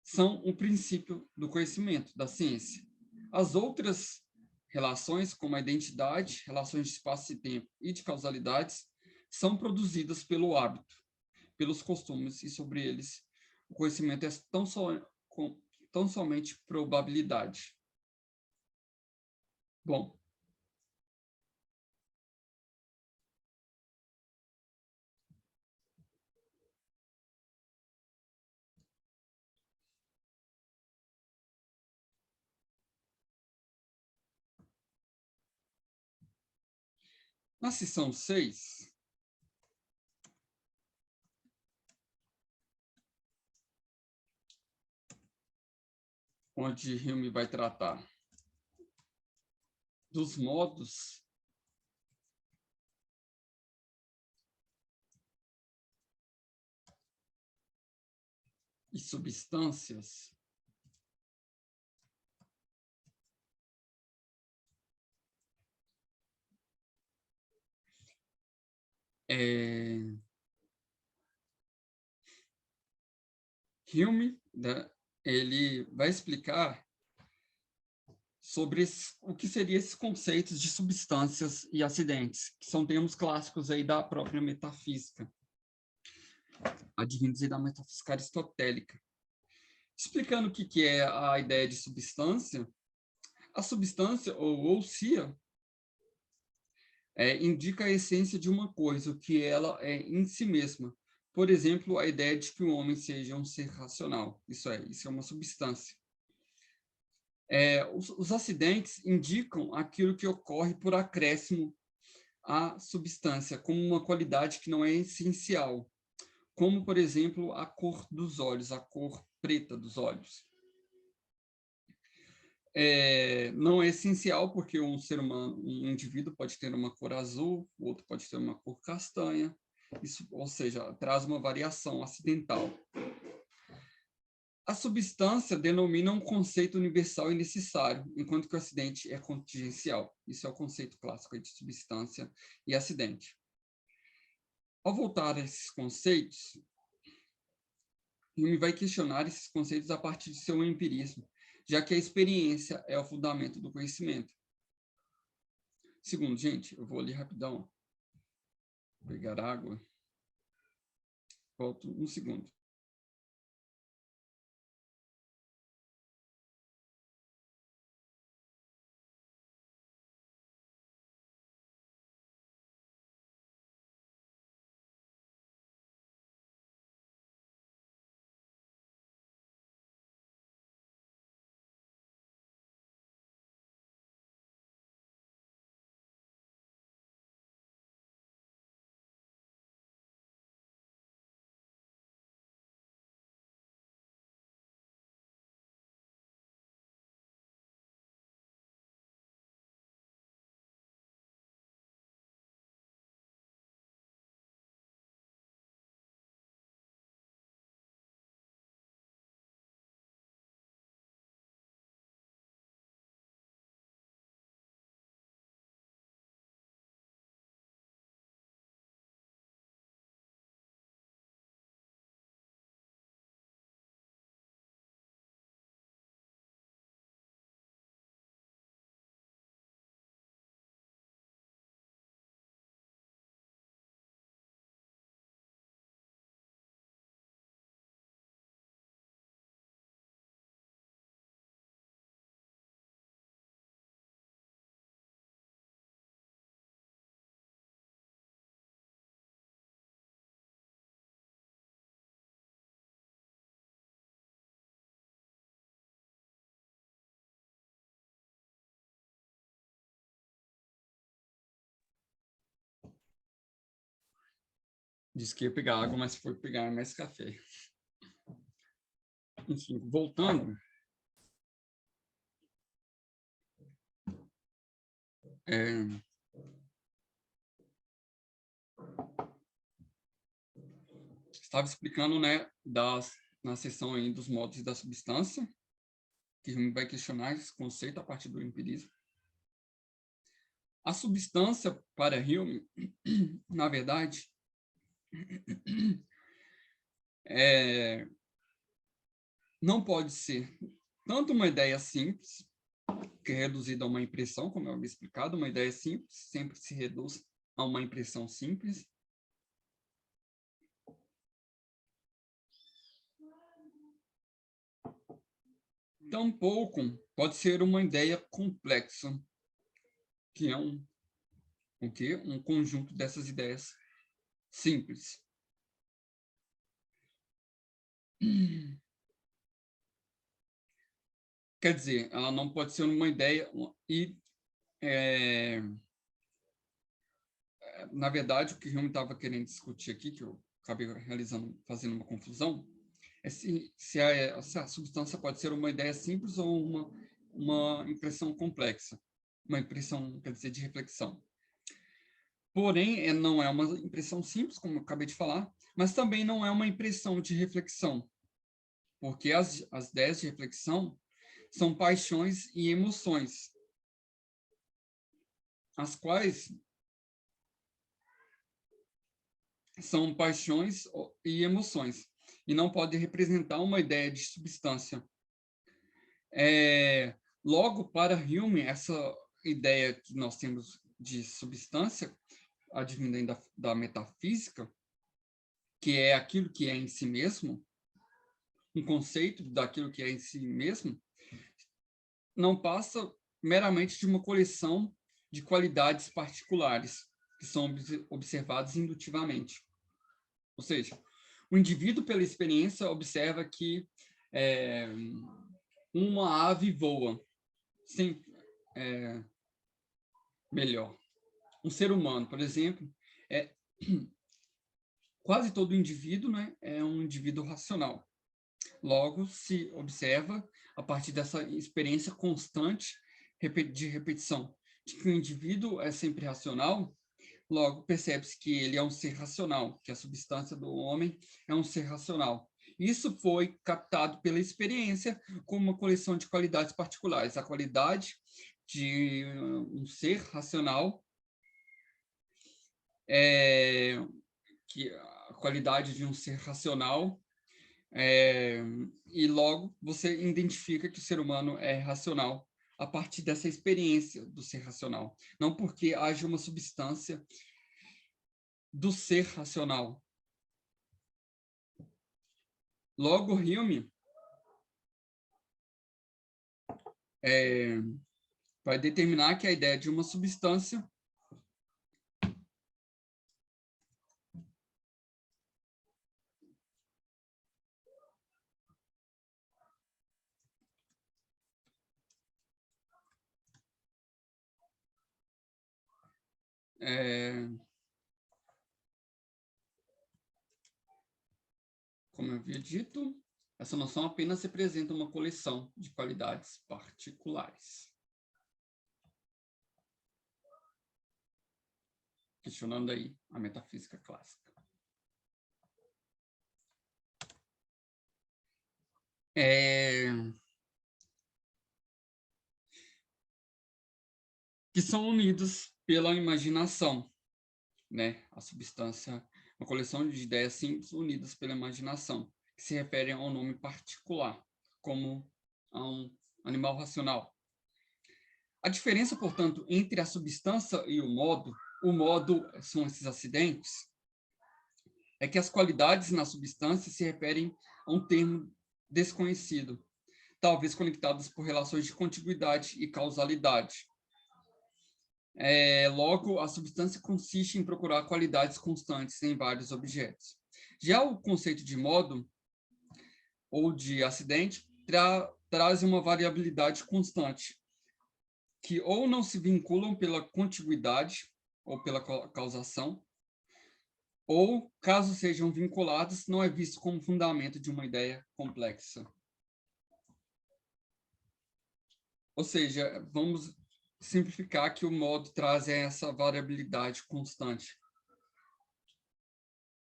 São o princípio do conhecimento, da ciência. As outras relações, como a identidade, relações de espaço e tempo e de causalidades, são produzidas pelo hábito, pelos costumes, e sobre eles o conhecimento é tão somente probabilidade. Bom, na seção 6, onde Hume vai tratar dos modos e substâncias, Hume, né, ele vai explicar sobre o que seriam esses conceitos de substâncias e acidentes, que são termos clássicos aí da própria metafísica, advindos aí da metafísica aristotélica. Explicando o que é a ideia de substância, a substância, ou ousia, indica a essência de uma coisa, o que ela é em si mesma. Por exemplo, a ideia de que o homem seja um ser racional. Isso é uma substância. Os acidentes indicam aquilo que ocorre por acréscimo à substância, como uma qualidade que não é essencial, como, por exemplo, a cor dos olhos, a cor preta dos olhos. Não é essencial porque um ser humano, um indivíduo pode ter uma cor azul, o outro pode ter uma cor castanha, isso, ou seja, traz uma variação acidental. A substância denomina um conceito universal e necessário, enquanto que o acidente é contingencial. Isso é o conceito clássico de substância e acidente. Ao voltar a esses conceitos, Hume vai questionar esses conceitos a partir de seu empirismo, já que a experiência é o fundamento do conhecimento. Segundo, gente, eu vou ali rapidão. Pegar água. Volto um segundo. Disse que ia pegar água, mas foi pegar mais café. Enfim, voltando. Estava explicando, né, na seção aí dos modos da substância, que Hume vai questionar esse conceito a partir do empirismo. A substância, para Hume, na verdade, não pode ser tanto uma ideia simples, que é reduzida a uma impressão, como eu havia explicado, uma ideia simples sempre se reduz a uma impressão simples. Tampouco pode ser uma ideia complexa, que é o quê? Um conjunto dessas ideias simples. Quer dizer, ela não pode ser uma ideia e, na verdade, o que Hume estava querendo discutir aqui, que eu acabei fazendo uma confusão, é se a substância pode ser uma ideia simples ou uma impressão complexa. Uma impressão, quer dizer, de reflexão. Porém, não é uma impressão simples, como eu acabei de falar, mas também não é uma impressão de reflexão, porque as ideias de reflexão são paixões e emoções, as quais são paixões e emoções, e não pode representar uma ideia de substância. Logo, para Hume, essa ideia que nós temos de substância, advindo da metafísica, que é aquilo que é em si mesmo, um conceito daquilo que é em si mesmo, não passa meramente de uma coleção de qualidades particulares que são observadas indutivamente. Ou seja, o indivíduo, pela experiência, observa que uma ave voa, melhor. Um ser humano, por exemplo, quase todo indivíduo, né, é um indivíduo racional. Logo, se observa, a partir dessa experiência constante de repetição, de que o indivíduo é sempre racional, logo percebe-se que ele é um ser racional, que a substância do homem é um ser racional. Isso foi captado pela experiência como uma coleção de qualidades particulares. A qualidade de um ser racional que a qualidade de um ser racional e logo você identifica que o ser humano é racional a partir dessa experiência do ser racional, não porque haja uma substância do ser racional. Logo, Hume vai determinar que a ideia de uma substância como eu havia dito, essa noção apenas representa uma coleção de qualidades particulares. Questionando aí a metafísica clássica. Que são unidos pela imaginação, né? A substância, uma coleção de ideias simples unidas pela imaginação, que se referem a um nome particular, como a um animal racional. A diferença, portanto, entre a substância e o modo são esses acidentes, é que as qualidades na substância se referem a um termo desconhecido, talvez conectados por relações de contiguidade e causalidade. Logo, a substância consiste em procurar qualidades constantes em vários objetos. Já o conceito de modo ou de acidente traz uma variabilidade constante, que ou não se vinculam pela contiguidade ou pela causação, ou, caso sejam vinculados, não é visto como fundamento de uma ideia complexa. Ou seja, vamos simplificar que o modo traz essa variabilidade constante.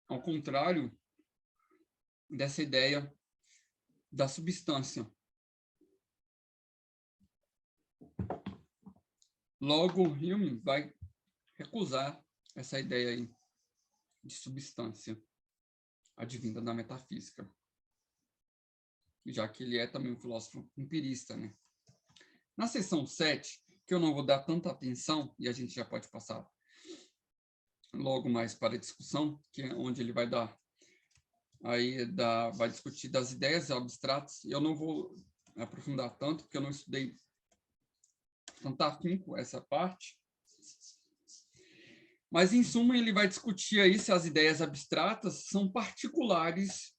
Ao contrário dessa ideia da substância. Logo, Hume vai recusar essa ideia aí de substância advinda da metafísica, já que ele é também um filósofo empirista, né? Na seção 7, que eu não vou dar tanta atenção, e a gente já pode passar logo mais para a discussão, que é onde ele vai vai discutir das ideias abstratas. Eu não vou aprofundar tanto, porque eu não estudei tanto afinco essa parte. Mas, em suma, ele vai discutir aí se as ideias abstratas são particulares,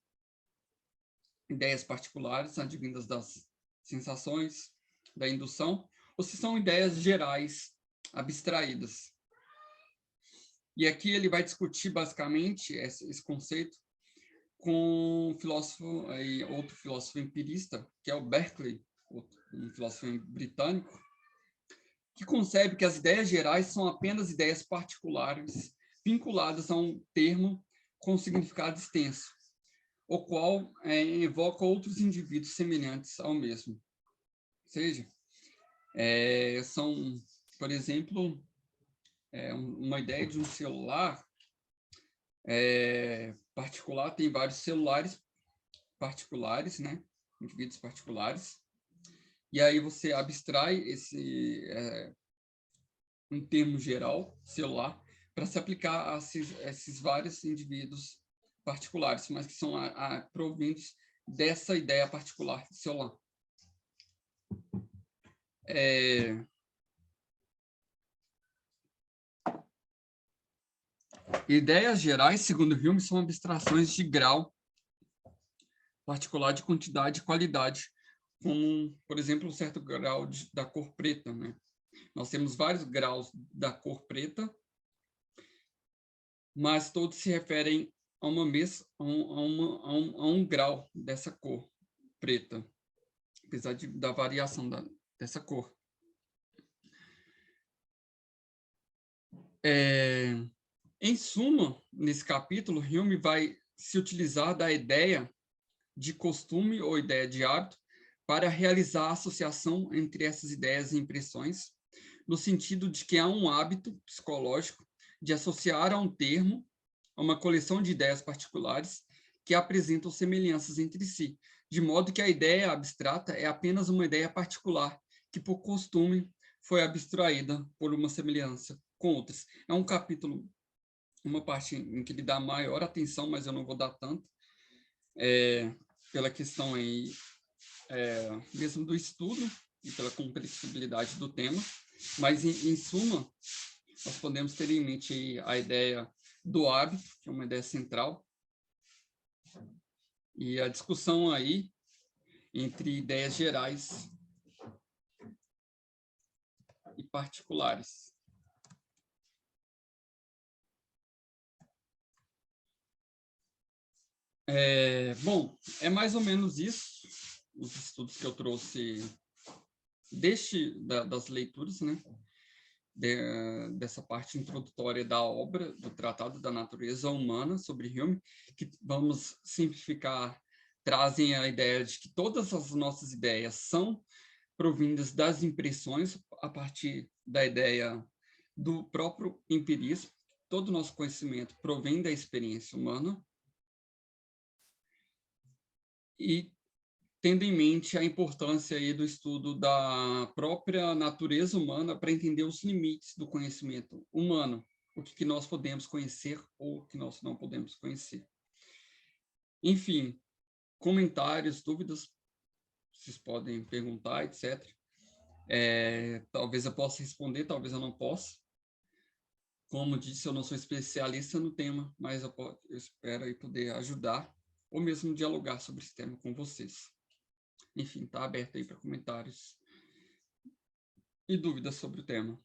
ideias particulares, advindas das sensações, da indução, ou se são ideias gerais, abstraídas. E aqui ele vai discutir, basicamente, esse conceito com outro filósofo empirista, que é o Berkeley, um filósofo britânico, que concebe que as ideias gerais são apenas ideias particulares vinculadas a um termo com significado extenso, o qual evoca outros indivíduos semelhantes ao mesmo. Ou seja, são, por exemplo, uma ideia de um celular particular, tem vários celulares particulares, né? Indivíduos particulares, e aí você abstrai um termo geral, celular, para se aplicar a esses vários indivíduos particulares, mas que são provindos dessa ideia particular de celular. Ideias gerais, segundo Hume, são abstrações de grau particular de quantidade e qualidade, como, por exemplo, um certo grau da cor preta, né? Nós temos vários graus da cor preta, mas todos se referem a um grau dessa cor preta, apesar da variação dessa cor. Em suma, nesse capítulo, Hume vai se utilizar da ideia de costume ou ideia de hábito para realizar a associação entre essas ideias e impressões, no sentido de que há um hábito psicológico de associar a um termo a uma coleção de ideias particulares que apresentam semelhanças entre si, de modo que a ideia abstrata é apenas uma ideia particular, que por costume foi abstraída por uma semelhança com outras. É um capítulo, uma parte em que ele dá maior atenção, mas eu não vou dar tanto, pela questão aí, mesmo do estudo e pela compreensibilidade do tema, mas, em suma, nós podemos ter em mente aí a ideia do hábito, que é uma ideia central, e a discussão aí entre ideias gerais e particulares. Bom, é mais ou menos isso, os estudos que eu trouxe das leituras, né? Dessa parte introdutória da obra, do Tratado da Natureza Humana, sobre Hume, que, vamos simplificar, trazem a ideia de que todas as nossas ideias são provindas das impressões, a partir da ideia do próprio empirismo. Todo o nosso conhecimento provém da experiência humana, e tendo em mente a importância aí do estudo da própria natureza humana para entender os limites do conhecimento humano, o que nós podemos conhecer ou o que nós não podemos conhecer. Enfim, comentários, dúvidas, vocês podem perguntar, etc. Talvez eu possa responder, talvez eu não possa. Como disse, eu não sou especialista no tema, mas eu espero aí poder ajudar ou mesmo dialogar sobre esse tema com vocês. Enfim, está aberto aí para comentários e dúvidas sobre o tema.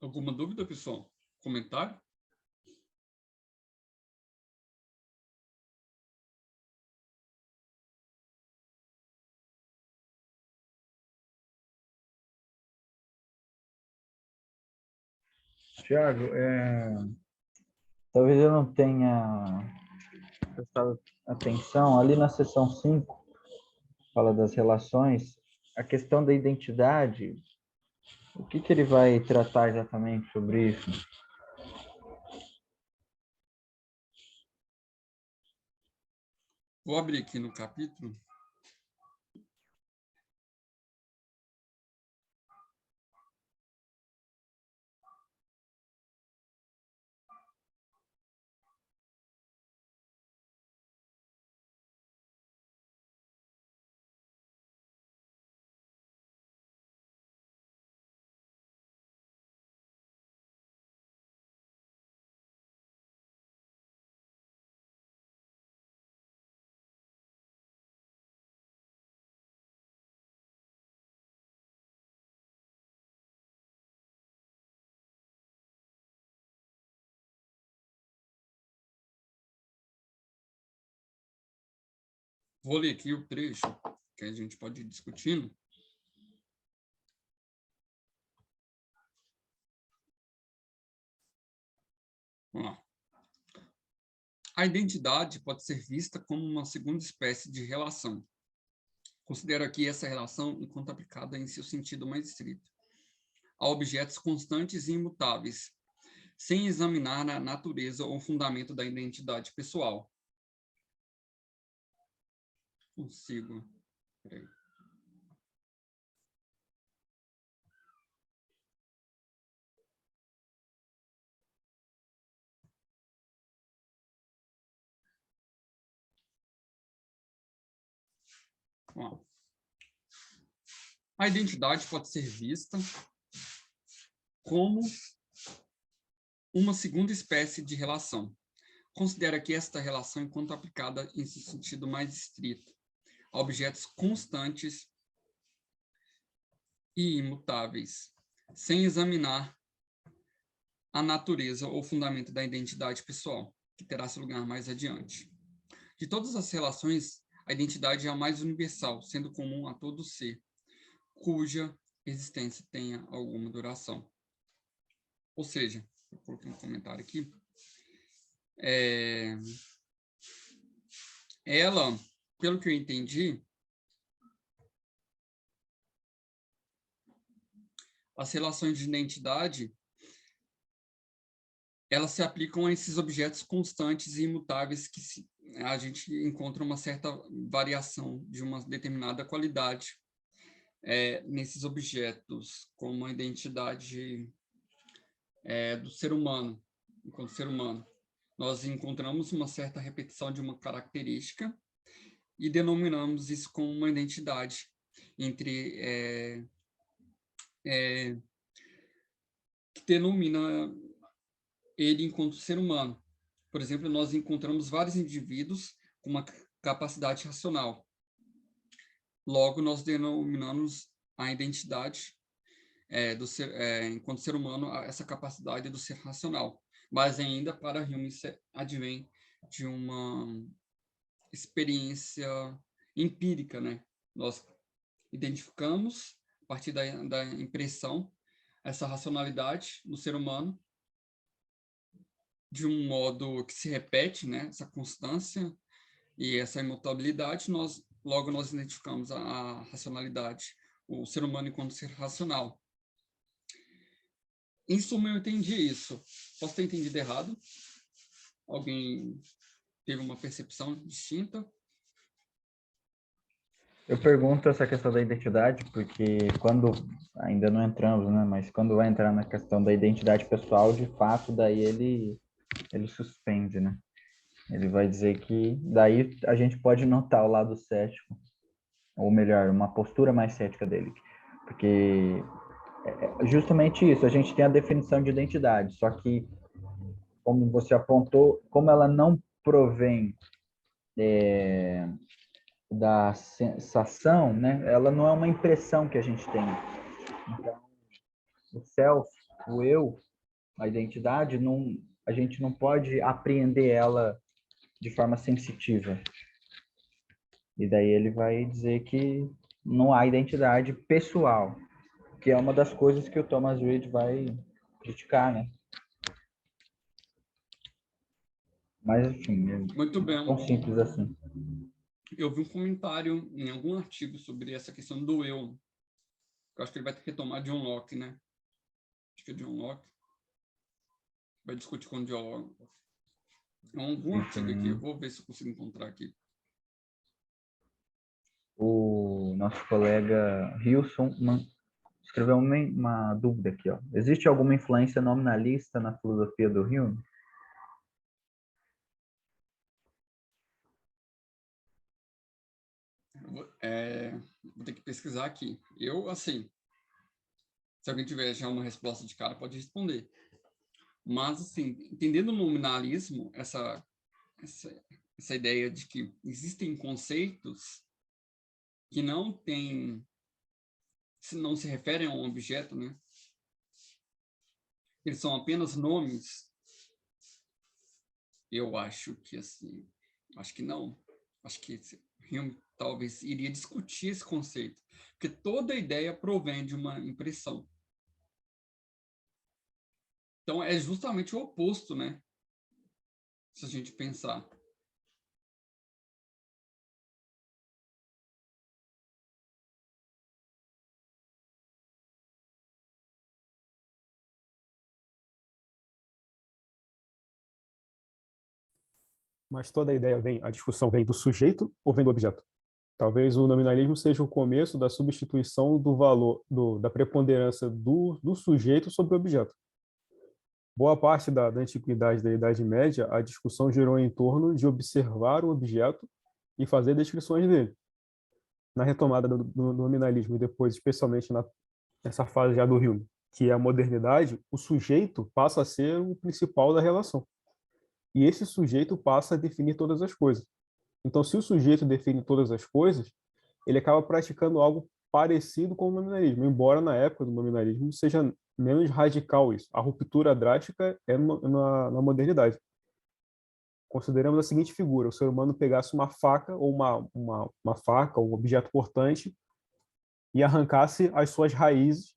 Alguma dúvida, pessoal? Comentário? Tiago, talvez eu não tenha prestado atenção. Ali na seção 5 fala das relações, a questão da identidade, o que ele vai tratar exatamente sobre isso? Vou abrir aqui no capítulo. Vou ler aqui o trecho que a gente pode ir discutindo. Vamos lá. A identidade pode ser vista como uma segunda espécie de relação. Considero aqui essa relação enquanto aplicada em seu sentido mais estrito, a objetos constantes e imutáveis, sem examinar a natureza ou fundamento da identidade pessoal. Consigo. Peraí. Vamos lá. A identidade pode ser vista como uma segunda espécie de relação. Considero aqui esta relação enquanto aplicada em seu sentido mais estrito, a objetos constantes e imutáveis, sem examinar a natureza ou fundamento da identidade pessoal, que terá seu lugar mais adiante. De todas as relações, a identidade é a mais universal, sendo comum a todo ser, cuja existência tenha alguma duração. Ou seja, eu coloquei um comentário aqui, ela, pelo que eu entendi, as relações de identidade, elas se aplicam a esses objetos constantes e imutáveis que a gente encontra uma certa variação de uma determinada qualidade nesses objetos, como a identidade do ser humano, enquanto ser humano. Nós encontramos uma certa repetição de uma característica e denominamos isso como uma identidade entre que denomina ele enquanto ser humano. Por exemplo, nós encontramos vários indivíduos com uma capacidade racional. Logo, nós denominamos a identidade do ser, enquanto ser humano, essa capacidade do ser racional. Mas ainda, para Hume, isso advém de uma experiência empírica, né? Nós identificamos, a partir da impressão, essa racionalidade no ser humano, de um modo que se repete, né? Essa constância e essa imutabilidade, logo nós identificamos a racionalidade, o ser humano enquanto ser racional. Em suma, eu entendi isso. Posso ter entendido errado? Alguém teve uma percepção distinta? Eu pergunto essa questão da identidade porque quando, ainda não entramos, né, mas quando vai entrar na questão da identidade pessoal, de fato, daí ele suspende, né? Ele vai dizer que daí a gente pode notar o lado cético, ou melhor, uma postura mais cética dele. Porque justamente isso, a gente tem a definição de identidade, só que, como você apontou, como ela não provém da sensação, né? Ela não é uma impressão que a gente tem. Então, o self, o eu, a identidade, não, a gente não pode apreender ela de forma sensitiva. E daí ele vai dizer que não há identidade pessoal, que é uma das coisas que o Thomas Reid vai criticar, né? Mas, enfim, Muito não é tão bem. simples assim. Eu vi um comentário em algum artigo sobre essa questão do eu. Eu acho que ele vai ter que retomar John Locke, né? Acho que é John Locke. Vai discutir com o John Locke. É algum artigo aqui. Eu vou ver se eu consigo encontrar aqui. O nosso colega Hilson escreveu uma dúvida aqui, ó. Existe alguma influência nominalista na filosofia do Hume? Vou ter que pesquisar aqui. Eu, assim, se alguém tiver já uma resposta de cara, pode responder. Mas, assim, entendendo o nominalismo, essa ideia de que existem conceitos que não se referem a um objeto, né? Eles são apenas nomes. Eu acho que, assim, acho que não. Acho que Hume talvez iria discutir esse conceito, porque toda ideia provém de uma impressão. Então, é justamente o oposto, né? Se a gente pensar. Mas toda a ideia vem, a discussão vem do sujeito ou vem do objeto? Talvez o nominalismo seja o começo da substituição do valor, da preponderância do sujeito sobre o objeto. Boa parte da antiguidade e da Idade Média, a discussão girou em torno de observar o objeto e fazer descrições dele. Na retomada do nominalismo e depois, especialmente nessa fase já do Hume, que é a modernidade, o sujeito passa a ser o principal da relação. E esse sujeito passa a definir todas as coisas. Então, se o sujeito define todas as coisas, ele acaba praticando algo parecido com o nominalismo, embora na época do nominalismo seja menos radical isso. A ruptura drástica é na modernidade. Consideramos a seguinte figura: o ser humano pegasse uma faca ou uma faca, um objeto cortante, e arrancasse as suas raízes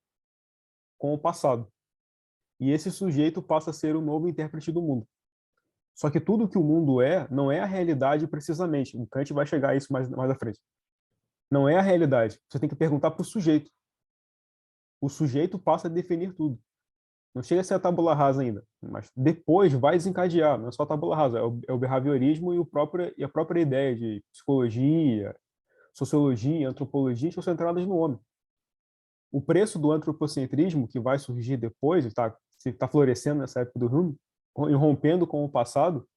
com o passado. E esse sujeito passa a ser o novo intérprete do mundo. Só que tudo que o mundo é, não é a realidade precisamente. O Kant vai chegar a isso mais à frente. Não é a realidade. Você tem que perguntar para o sujeito. O sujeito passa a definir tudo. Não chega a ser a tábula rasa ainda, mas depois vai desencadear. Não é só a tábula rasa, é o behaviorismo e a própria ideia de psicologia, sociologia, antropologia estão centradas no homem. O preço do antropocentrismo, que vai surgir depois, está florescendo nessa época do Hume, rompendo com o passado,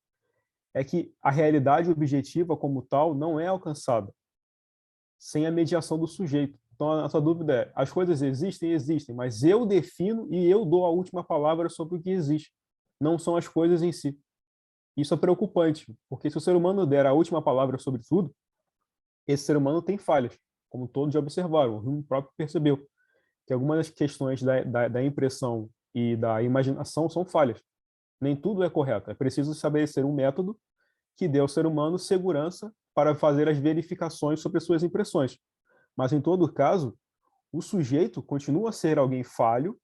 é que a realidade objetiva como tal não é alcançada sem a mediação do sujeito. Então, a sua dúvida é: as coisas existem? Existem, mas eu defino e eu dou a última palavra sobre o que existe. Não são as coisas em si. Isso é preocupante, porque se o ser humano der a última palavra sobre tudo, esse ser humano tem falhas, como todos já observaram. O Hume próprio percebeu que algumas das questões da impressão e da imaginação são falhas. Nem tudo é correto. É preciso estabelecer um método que dê ao ser humano segurança para fazer as verificações sobre suas impressões. Mas, em todo caso, o sujeito continua a ser alguém falho,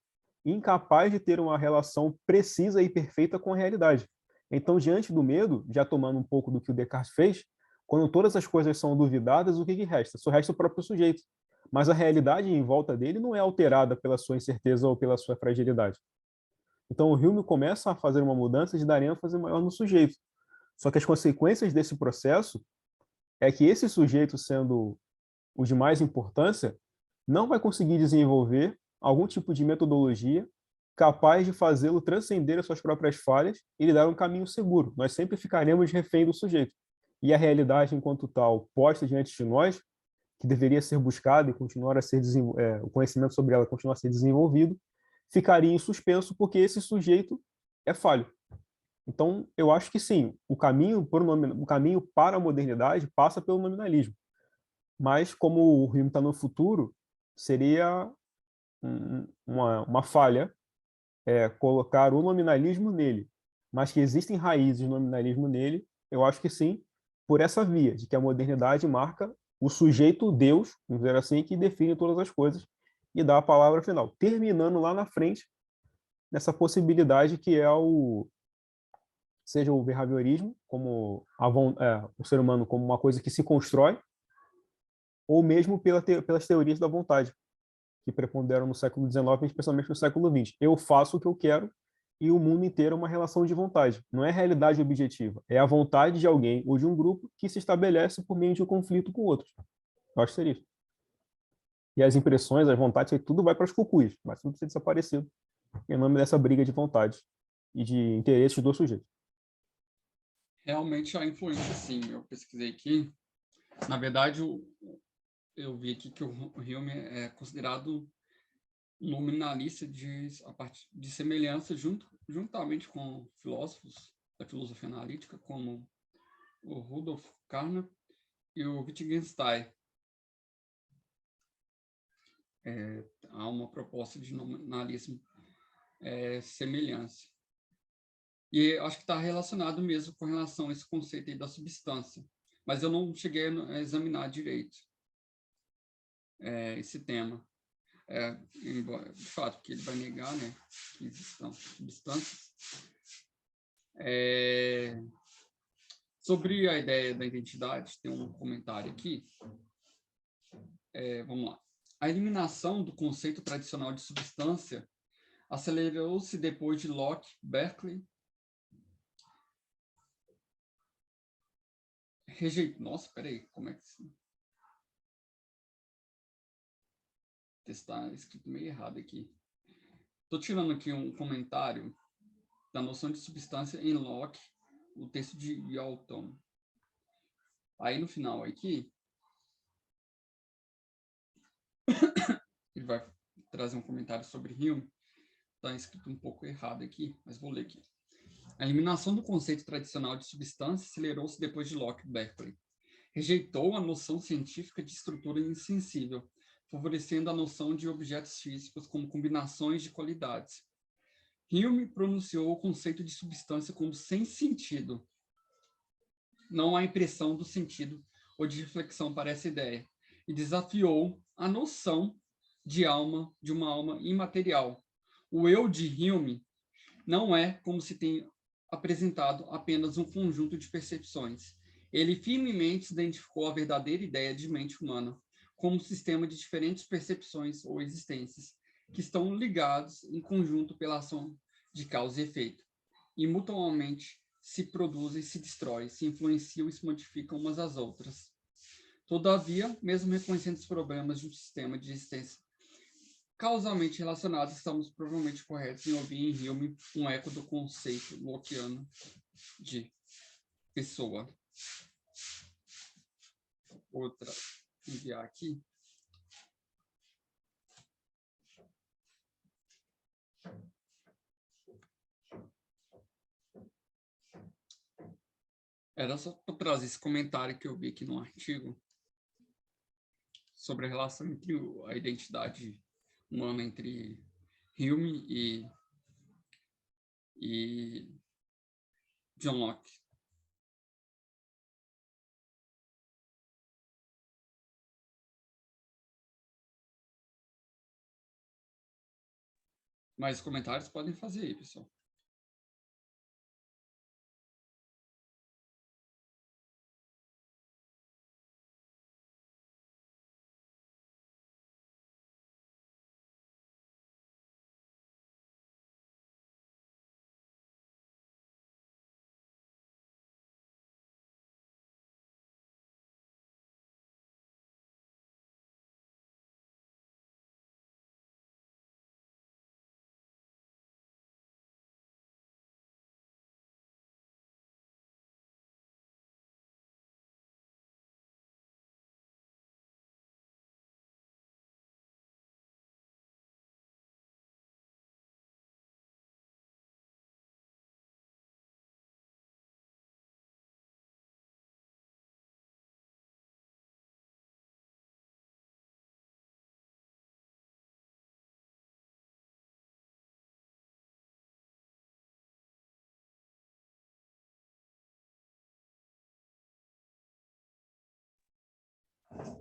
incapaz de ter uma relação precisa e perfeita com a realidade. Então, diante do medo, já tomando um pouco do que o Descartes fez, quando todas as coisas são duvidadas, o que resta? Só resta o próprio sujeito. Mas a realidade em volta dele não é alterada pela sua incerteza ou pela sua fragilidade. Então, o Hume começa a fazer uma mudança de dar ênfase maior no sujeito. Só que as consequências desse processo é que esse sujeito, sendo o de mais importância, não vai conseguir desenvolver algum tipo de metodologia capaz de fazê-lo transcender as suas próprias falhas e lhe dar um caminho seguro. Nós sempre ficaremos refém do sujeito. E a realidade, enquanto tal, posta diante de nós, que deveria ser buscada e continuar a ser o conhecimento sobre ela continuar a ser desenvolvido, ficaria em suspenso porque esse sujeito é falho. Então, eu acho que sim, o caminho para a modernidade passa pelo nominalismo. Mas, como o Hume está no futuro, seria uma falha colocar o nominalismo nele, mas que existem raízes do nominalismo nele, eu acho que sim, por essa via, de que a modernidade marca o sujeito Deus, vamos dizer assim, que define todas as coisas e dá a palavra final, terminando lá na frente nessa possibilidade que é seja o behaviorismo, como o ser humano como uma coisa que se constrói, ou mesmo pelas teorias da vontade, que preponderam no século XIX, especialmente no século XX. Eu faço o que eu quero e o mundo inteiro é uma relação de vontade. Não é realidade objetiva, é a vontade de alguém ou de um grupo que se estabelece por meio de um conflito com outros. Eu acho que seria isso. E as impressões, as vontades, tudo vai para as cucuias, mas tudo ser desaparecido em nome dessa briga de vontade e de interesses do sujeito. Realmente a influência, sim. Eu pesquisei aqui. Na verdade, eu vi aqui que o Hume é considerado nominalista a partir de semelhança juntamente com filósofos da filosofia analítica, como o Rudolf Carnap e o Wittgenstein. Há uma proposta de nominalismo semelhança. E acho que está relacionado mesmo com relação a esse conceito aí da substância. Mas eu não cheguei a examinar direito esse tema. De fato, que ele vai negar, né, que existam substâncias. Sobre a ideia da identidade, tem um comentário aqui. Vamos lá. A eliminação do conceito tradicional de substância acelerou-se depois de Locke, Berkeley, Nossa, peraí, como é que... Está escrito meio errado aqui. Estou tirando aqui um comentário da noção de substância em Locke, o texto de Galton. Aí no final aqui, ele vai trazer um comentário sobre Hume. Está escrito um pouco errado aqui, mas vou ler aqui. A eliminação do conceito tradicional de substância acelerou-se depois de Locke e Berkeley. Rejeitou a noção científica de estrutura insensível, favorecendo a noção de objetos físicos como combinações de qualidades. Hume pronunciou o conceito de substância como sem sentido. Não há impressão do sentido ou de reflexão para essa ideia, e desafiou a noção de uma alma imaterial. O eu de Hume não é, como se tem apresentado, apenas um conjunto de percepções. Ele firmemente identificou a verdadeira ideia de mente humana como um sistema de diferentes percepções ou existências, que estão ligados em conjunto pela ação de causa e efeito, e mutuamente se produzem, se destroem, se influenciam e se modificam umas às outras. Todavia, mesmo reconhecendo os problemas de um sistema de existência causalmente relacionados, estamos provavelmente corretos em ouvir em Hume um eco do conceito lockeano de pessoa. Outra, enviar aqui. Era só para trazer esse comentário que eu vi aqui no artigo sobre a relação entre a identidade humana entre Hume e John Locke. Mais comentários podem fazer aí, pessoal.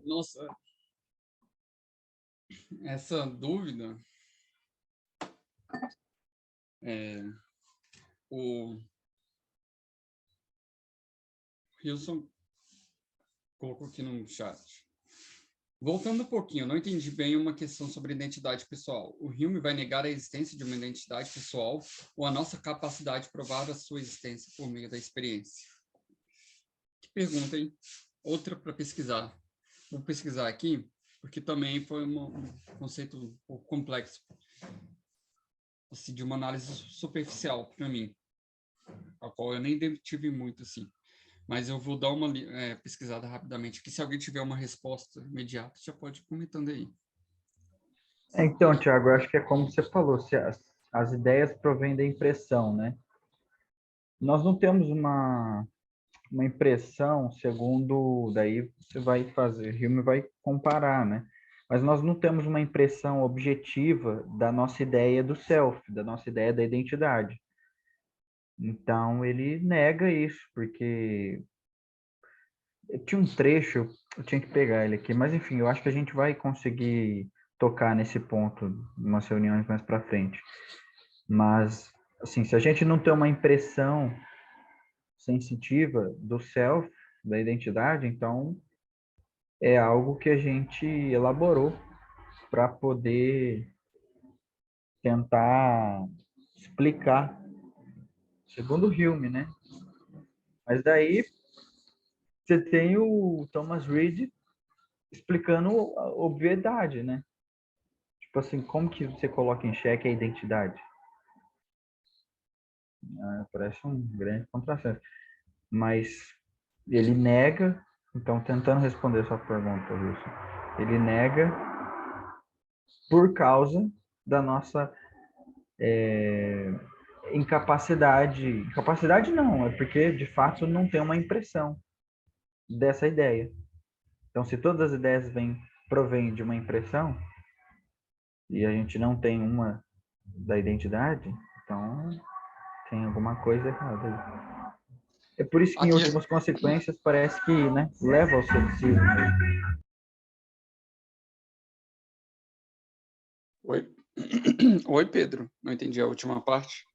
Nossa, essa dúvida, o Wilson colocou aqui no chat. Voltando um pouquinho, eu não entendi bem uma questão sobre identidade pessoal. O Hume vai negar a existência de uma identidade pessoal ou a nossa capacidade de provar a sua existência por meio da experiência? Que pergunta, hein? Outra para pesquisar. Vou pesquisar aqui, porque também foi um conceito um pouco complexo, assim, de uma análise superficial para mim, a qual eu nem tive muito, assim. Mas eu vou dar uma pesquisada rapidamente aqui. Se alguém tiver uma resposta imediata, já pode ir comentando aí. Então, Thiago, eu acho que é como você falou, se as ideias provêm da impressão, né? Nós não temos uma impressão, segundo, daí você vai fazer, Hume vai comparar, né? Mas nós não temos uma impressão objetiva da nossa ideia do self, da nossa ideia da identidade. Então, ele nega isso, porque tinha um trecho, eu tinha que pegar ele aqui, mas enfim, eu acho que a gente vai conseguir tocar nesse ponto em umas reuniões mais para frente. Mas, assim, se a gente não tem uma impressão sensitiva do self, da identidade, então é algo que a gente elaborou para poder tentar explicar, segundo Hume, né? Mas daí você tem o Thomas Reid explicando a obviedade, né? Tipo assim, como que você coloca em xeque a identidade? Parece um grande contrassenso. Mas ele nega, então tentando responder a sua pergunta, Wilson, ele nega por causa da nossa incapacidade. Incapacidade não, é porque de fato não tem uma impressão dessa ideia. Então, se todas as ideias provêm de uma impressão e a gente não tem uma da identidade, então tem alguma coisa errada aí. É por isso que, em Aqui, últimas consequências, parece que, né, leva ao ceticismo mesmo. oi. Oi, Pedro. Não entendi a última parte.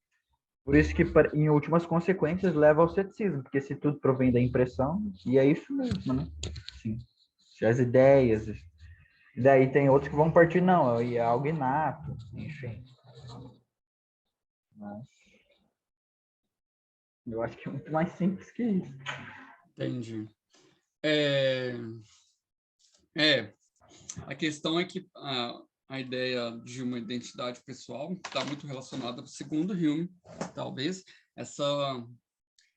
Por isso que, em últimas consequências, leva ao ceticismo, porque se tudo provém da impressão, e é isso mesmo, né? Sim. Se as ideias, e daí tem outros que vão partir, não, é algo inato, enfim. Mas eu acho que é muito mais simples que isso. Entendi. A questão é que a ideia de uma identidade pessoal está muito relacionada, segundo Hume, talvez, essa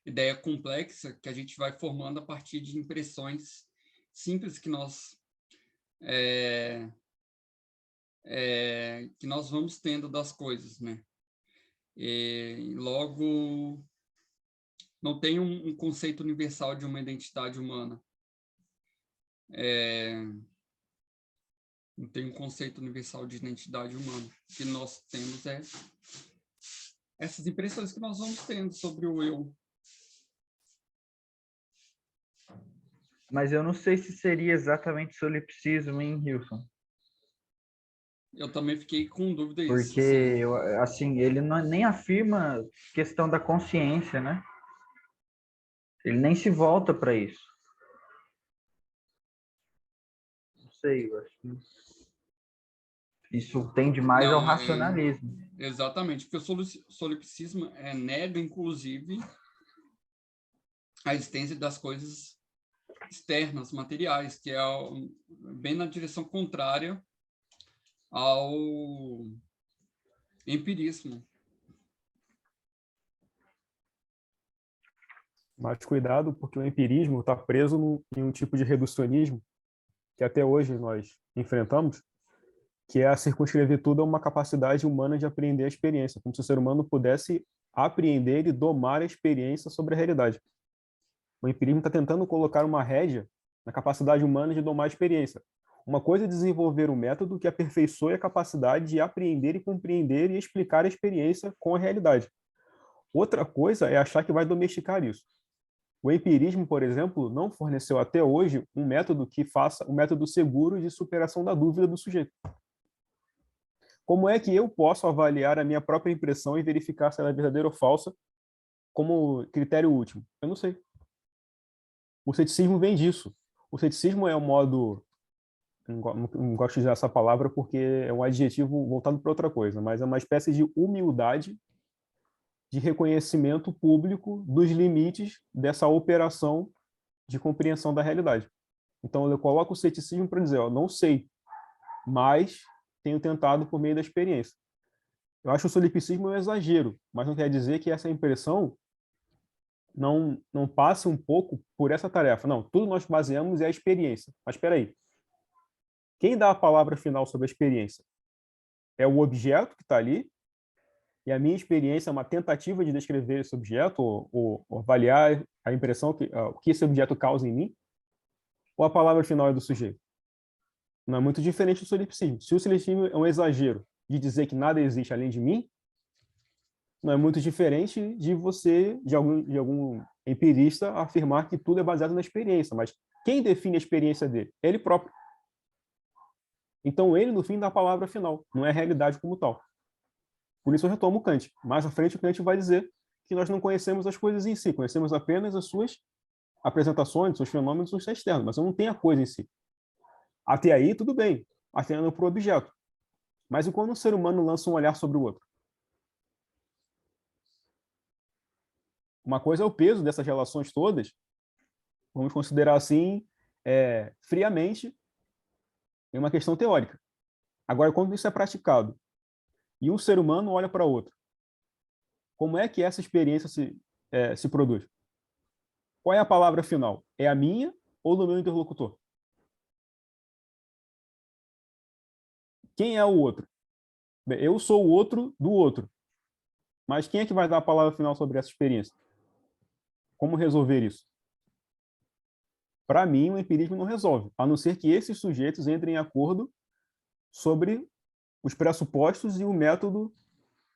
ideia complexa que a gente vai formando a partir de impressões simples que nós vamos tendo das coisas, né? E logo não tem um conceito universal de uma identidade humana. Não tem um conceito universal de identidade humana. O que nós temos é essas impressões que nós vamos tendo sobre o eu. Mas eu não sei se seria exatamente solipsismo em Hilson. Eu também fiquei com dúvida disso. Porque, assim, ele não, nem afirma questão da consciência, né? Ele nem se volta para isso. Não sei, eu acho que isso tende mais ao racionalismo. Exatamente, porque o solipsismo nega, inclusive, a existência das coisas externas, materiais, que é bem na direção contrária ao empirismo. Mas cuidado, porque o empirismo está preso em um tipo de reducionismo que até hoje nós enfrentamos, que é a circunscrever tudo a uma capacidade humana de apreender a experiência, como se o ser humano pudesse apreender e domar a experiência sobre a realidade. O empirismo está tentando colocar uma rédea na capacidade humana de domar a experiência. Uma coisa é desenvolver um método que aperfeiçoe a capacidade de apreender e compreender e explicar a experiência com a realidade. Outra coisa é achar que vai domesticar isso. O empirismo, por exemplo, não forneceu até hoje um método que faça um método seguro de superação da dúvida do sujeito. Como é que eu posso avaliar a minha própria impressão e verificar se ela é verdadeira ou falsa como critério último? Eu não sei. O ceticismo vem disso. O ceticismo é um modo, não gosto de usar essa palavra porque é um adjetivo voltado para outra coisa, mas é uma espécie de humildade de reconhecimento público dos limites dessa operação de compreensão da realidade. Então, eu coloco o ceticismo para dizer, ó, não sei, mas tenho tentado por meio da experiência. Eu acho o solipsismo um exagero, mas não quer dizer que essa impressão não passe um pouco por essa tarefa. Não, tudo nós baseamos é a experiência. Mas espera aí. Quem dá a palavra final sobre a experiência? É o objeto que está ali, e a minha experiência é uma tentativa de descrever esse objeto, ou avaliar a impressão o que esse objeto causa em mim, ou a palavra final é do sujeito? Não é muito diferente do solipsismo. Se o solipsismo é um exagero de dizer que nada existe além de mim, não é muito diferente de você, de algum empirista, afirmar que tudo é baseado na experiência. Mas quem define a experiência dele? Ele próprio. Então, ele, no fim, dá a palavra final, não é a realidade como tal. Por isso eu retomo Kant. Mais à frente, o Kant vai dizer que nós não conhecemos as coisas em si, conhecemos apenas as suas apresentações, seus fenômenos, os externos, mas eu não tenho a coisa em si. Até aí, tudo bem, atendendo para o objeto. Mas e quando um ser humano lança um olhar sobre o outro? Uma coisa é o peso dessas relações todas, vamos considerar assim, friamente, em uma questão teórica. Agora, quando isso é praticado, e um ser humano olha para outro, como é que essa experiência se produz? Qual é a palavra final? É a minha ou do meu interlocutor? Quem é o outro? Bem, eu sou o outro do outro. Mas quem é que vai dar a palavra final sobre essa experiência? Como resolver isso? Para mim, o empirismo não resolve, a não ser que esses sujeitos entrem em acordo sobre os pressupostos e o método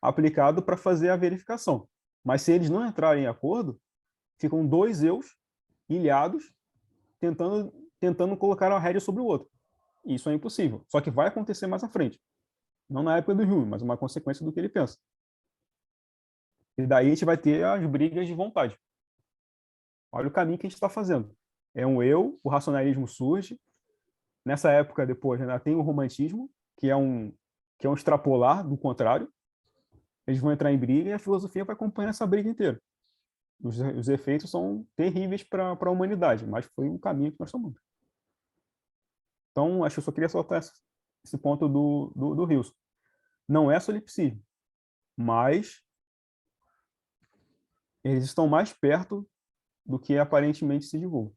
aplicado para fazer a verificação. Mas se eles não entrarem em acordo, ficam dois eus ilhados tentando colocar a rédea sobre o outro. Isso é impossível. Só que vai acontecer mais à frente. Não na época do Hume, mas uma consequência do que ele pensa. E daí a gente vai ter as brigas de vontade. Olha o caminho que a gente está fazendo. É um eu, o racionalismo surge. Nessa época, depois, ainda tem o romantismo, que é um extrapolar do contrário. Eles vão entrar em briga e a filosofia vai acompanhar essa briga inteira. Os efeitos são terríveis para a humanidade, mas foi o caminho que nós tomamos. Então, acho que eu só queria soltar esse ponto do Hilson. Não é solipsismo, mas eles estão mais perto do que aparentemente se divulga.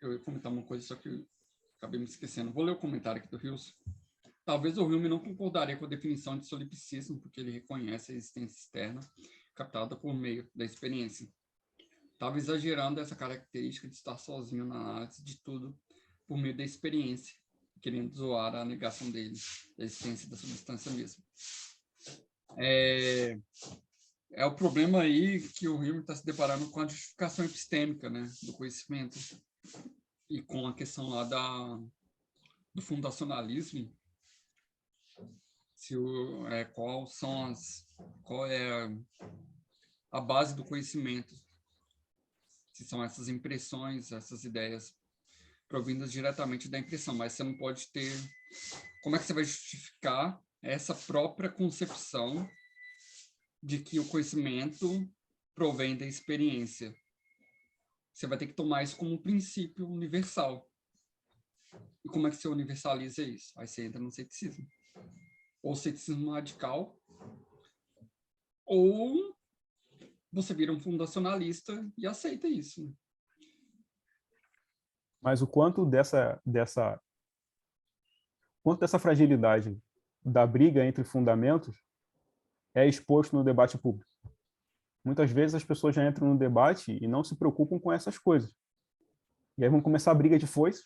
Eu ia comentar uma coisa, só que acabei me esquecendo. Vou ler o comentário aqui do Rios. Talvez o Hume não concordaria com a definição de solipsismo, porque ele reconhece a existência externa captada por meio da experiência. Estava exagerando essa característica de estar sozinho na análise de tudo por meio da experiência, querendo zoar a negação dele, da existência da substância mesmo. É o problema aí que o Hume está se deparando com a justificação epistêmica, né, do conhecimento, e com a questão lá do fundacionalismo, qual é a base do conhecimento, se são essas impressões, essas ideias provindas diretamente da impressão, mas você não pode ter... Como é que você vai justificar essa própria concepção de que o conhecimento provém da experiência? Você vai ter que tomar isso como um princípio universal. E como é que você universaliza isso? Aí você entra no ceticismo. Ou ceticismo radical, ou você vira um fundacionalista e aceita isso. Né? Mas o quanto dessa fragilidade da briga entre fundamentos é exposto no debate público. Muitas vezes as pessoas já entram no debate e não se preocupam com essas coisas. E aí vão começar a briga de foice,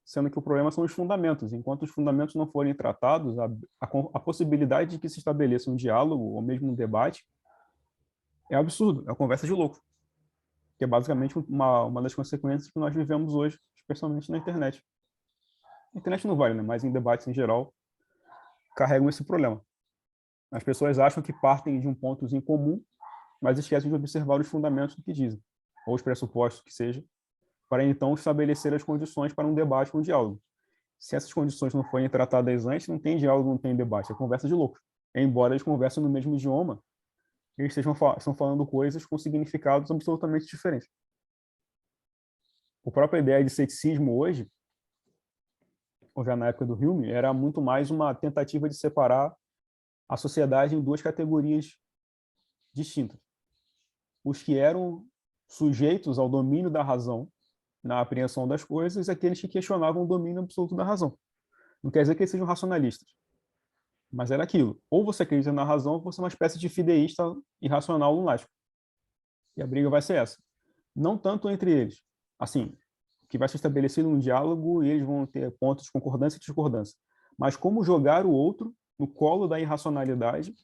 sendo que o problema são os fundamentos. Enquanto os fundamentos não forem tratados, a possibilidade de que se estabeleça um diálogo ou mesmo um debate é absurdo, é uma conversa de louco, que é basicamente uma das consequências que nós vivemos hoje, especialmente na internet. A internet não vale, né? Mas em debates em geral, carregam esse problema. As pessoas acham que partem de um ponto em comum, mas esquecem de observar os fundamentos do que dizem, ou os pressupostos que seja, para então estabelecer as condições para um debate, um diálogo. Se essas condições não forem tratadas antes, não tem diálogo, não tem debate, é conversa de louco. Embora eles conversem no mesmo idioma, eles estão falando coisas com significados absolutamente diferentes. A própria ideia de ceticismo hoje, ou já na época do Hume, era muito mais uma tentativa de separar a sociedade em duas categorias distintas. Os que eram sujeitos ao domínio da razão na apreensão das coisas e aqueles que questionavam o domínio absoluto da razão. Não quer dizer que eles sejam racionalistas, mas era aquilo. Ou você acredita na razão, ou você é uma espécie de fideísta irracional lunático. E a briga vai ser essa. Não tanto entre eles. Assim, que vai ser estabelecido um diálogo e eles vão ter pontos de concordância e discordância. Mas como jogar o outro no colo da irracionalidade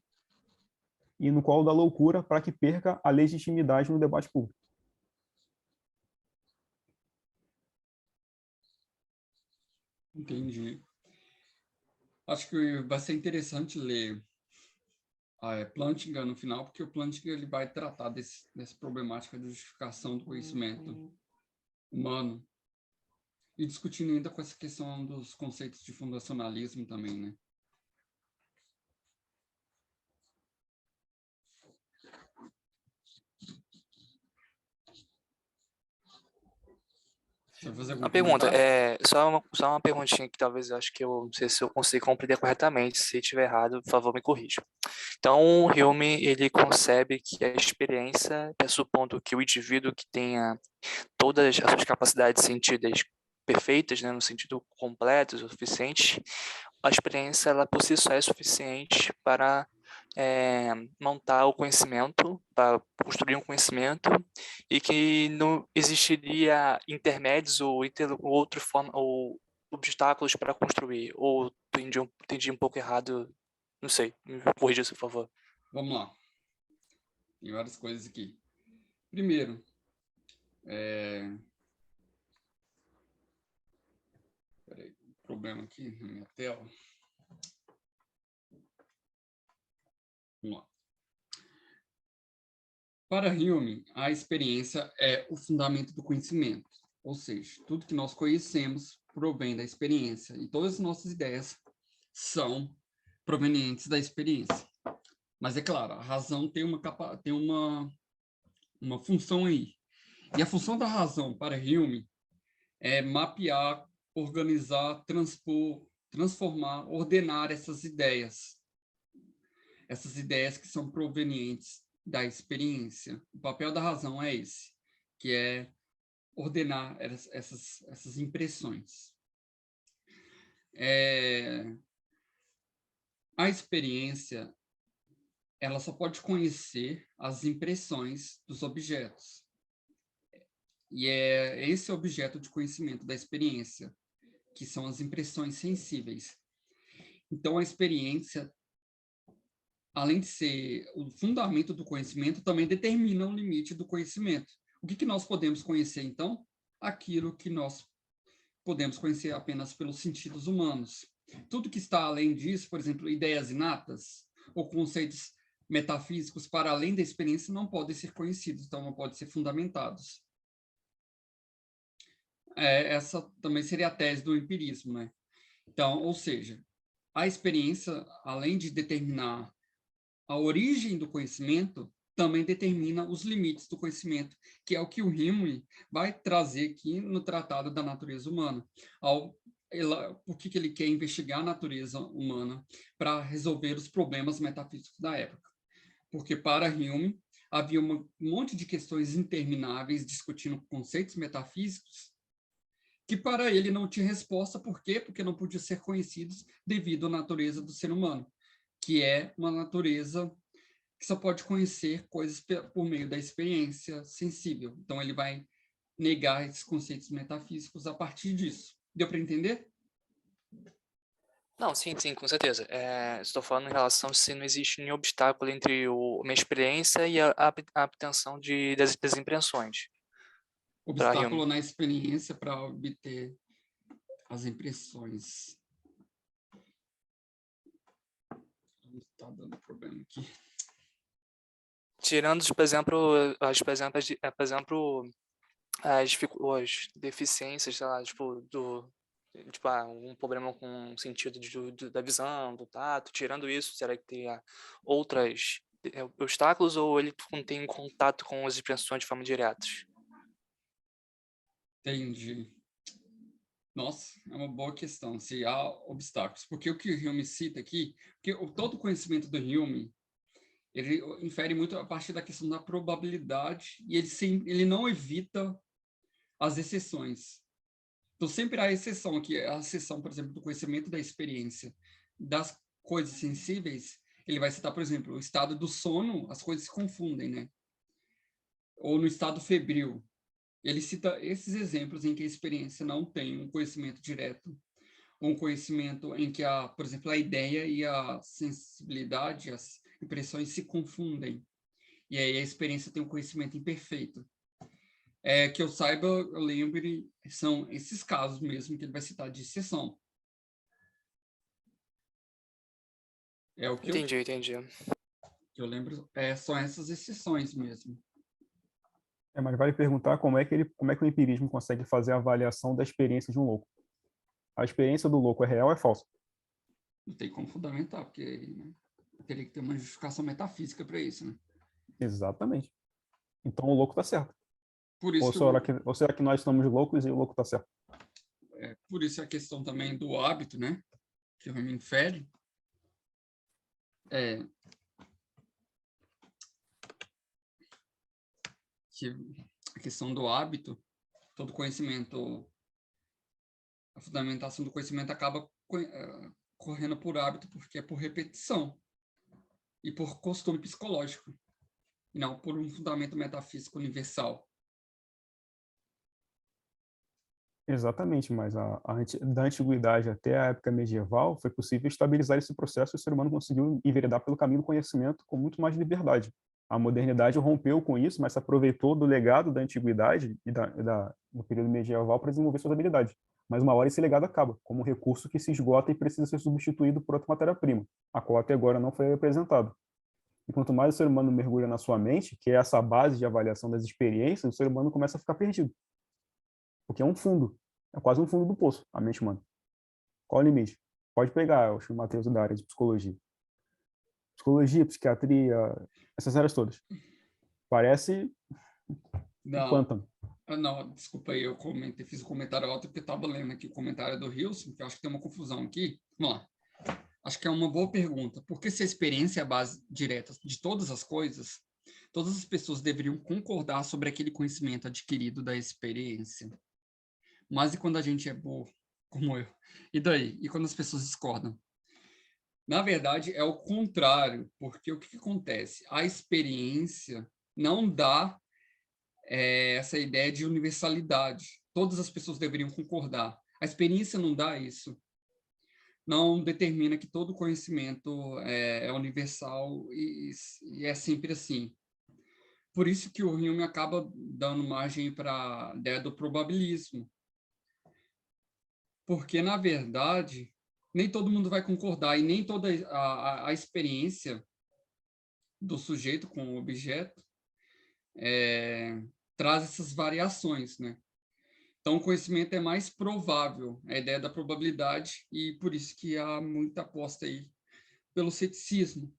e no colo da loucura para que perca a legitimidade no debate público. Entendi. Acho que vai ser interessante ler Plantinga no final, porque o Plantinga ele vai tratar dessa problemática de justificação do conhecimento humano e discutindo ainda com essa questão dos conceitos de fundacionalismo também, né? Você vai fazer algum Uma pergunta, comentário? só uma perguntinha que talvez eu acho que eu não sei se eu consigo compreender corretamente. Se estiver errado, por favor, me corrija. Então, o Hume, ele concebe que a experiência, pressupondo que o indivíduo que tenha todas as suas capacidades sentidas perfeitas, né, no sentido completo, suficiente, a experiência, ela por si só é suficiente para montar o conhecimento, para construir um conhecimento, e que não existiria intermédios ou ou obstáculos para construir. Ou entendi um pouco errado, não sei, me corrija, por favor. Vamos lá. Tem várias coisas aqui. Primeiro, peraí, problema aqui na minha tela. Vamos lá. Para Hume, a experiência é o fundamento do conhecimento, ou seja, tudo que nós conhecemos provém da experiência e todas as nossas ideias são provenientes da experiência. Mas é claro, a razão tem uma função aí. E a função da razão para Hume é mapear, organizar, transpor, transformar, ordenar essas ideias que são provenientes da experiência. O papel da razão é esse, que é ordenar essas impressões. A experiência, ela só pode conhecer as impressões dos objetos. E é esse objeto de conhecimento da experiência, que são as impressões sensíveis. Então, a experiência, além de ser o fundamento do conhecimento, também determina o limite do conhecimento. O que nós podemos conhecer, então? Aquilo que nós podemos conhecer apenas pelos sentidos humanos. Tudo que está além disso, por exemplo, ideias inatas ou conceitos metafísicos para além da experiência não podem ser conhecidos, então não podem ser fundamentados. Essa também seria a tese do empirismo, né? Então, ou seja, a experiência, além de determinar a origem do conhecimento, também determina os limites do conhecimento, que é o que o Hume vai trazer aqui no Tratado da Natureza Humana. Por que ele quer investigar a natureza humana? Para resolver os problemas metafísicos da época. Porque para Hume havia um monte de questões intermináveis discutindo conceitos metafísicos que para ele não tinha resposta. Por quê? Porque não podiam ser conhecidos devido à natureza do ser humano, que é uma natureza que só pode conhecer coisas por meio da experiência sensível. Então, ele vai negar esses conceitos metafísicos a partir disso. Deu para entender? Não, sim, com certeza. Estou falando em relação se não existe nenhum obstáculo entre a minha experiência e a obtenção das impressões. Para Obstáculo na experiência para obter as impressões. Está dando problema aqui. Tirando, por exemplo, as deficiências, sei lá, um problema com o sentido da visão, do tato, tirando isso, será que tem outros obstáculos ou ele não tem contato com as expressões de forma direta? Entendi. Nossa, é uma boa questão, se há obstáculos. Porque o que o Hume cita aqui, porque todo o conhecimento do Hume, ele infere muito a partir da questão da probabilidade e ele não evita as exceções. Então, sempre há exceção, que é a exceção, por exemplo, do conhecimento da experiência das coisas sensíveis. Ele vai citar, por exemplo, o estado do sono, as coisas se confundem, né? Ou no estado febril. Ele cita esses exemplos em que a experiência não tem um conhecimento direto, um conhecimento em que, por exemplo, a ideia e a sensibilidade, as impressões se confundem. E aí a experiência tem um conhecimento imperfeito. Que eu saiba, eu lembre, são esses casos mesmo que ele vai citar de exceção. É o que Entendi. eu lembro, são essas exceções mesmo. Mas vale perguntar como é que o empirismo consegue fazer a avaliação da experiência de um louco. A experiência do louco é real ou é falsa? Não tem como fundamentar, porque né, teria que ter uma justificação metafísica para isso, né? Exatamente. Então o louco está certo. Por isso ou será que nós somos loucos e o louco está certo? Por isso a questão também do hábito, né? Que o Remy infere. Que a questão do hábito, todo conhecimento, a fundamentação do conhecimento acaba correndo por hábito, porque é por repetição e por costume psicológico, e não por um fundamento metafísico universal. Exatamente, mas da antiguidade até a época medieval foi possível estabilizar esse processo e o ser humano conseguiu enveredar pelo caminho do conhecimento com muito mais liberdade. A modernidade rompeu com isso, mas se aproveitou do legado da antiguidade e do período medieval para desenvolver suas habilidades. Mas uma hora esse legado acaba, como um recurso que se esgota e precisa ser substituído por outra matéria-prima, a qual até agora não foi apresentada. E quanto mais o ser humano mergulha na sua mente, que é essa base de avaliação das experiências, o ser humano começa a ficar perdido. Porque é um fundo, é quase um fundo do poço, a mente humana. Qual o limite? Pode pegar, o Matheus da área de psicologia. Psicologia, psiquiatria, essas áreas todas. Parece um pântano. Não, desculpa aí, fiz um comentário alto porque eu estava lendo aqui o comentário do Hilson, que eu acho que tem uma confusão aqui. Vamos lá. Acho que é uma boa pergunta. Porque se a experiência é a base direta de todas as coisas, todas as pessoas deveriam concordar sobre aquele conhecimento adquirido da experiência. Mas e quando a gente é burro, como eu? E daí? E quando as pessoas discordam? Na verdade, é o contrário, porque o que acontece? A experiência não dá essa ideia de universalidade. Todas as pessoas deveriam concordar. A experiência não dá isso. Não determina que todo conhecimento é universal e é sempre assim. Por isso que o Hume acaba dando margem para a ideia do probabilismo. Porque, na verdade, nem todo mundo vai concordar e nem toda a experiência do sujeito com o objeto traz essas variações, né? Então, o conhecimento é mais provável, a ideia da probabilidade, e por isso que há muita aposta aí pelo ceticismo.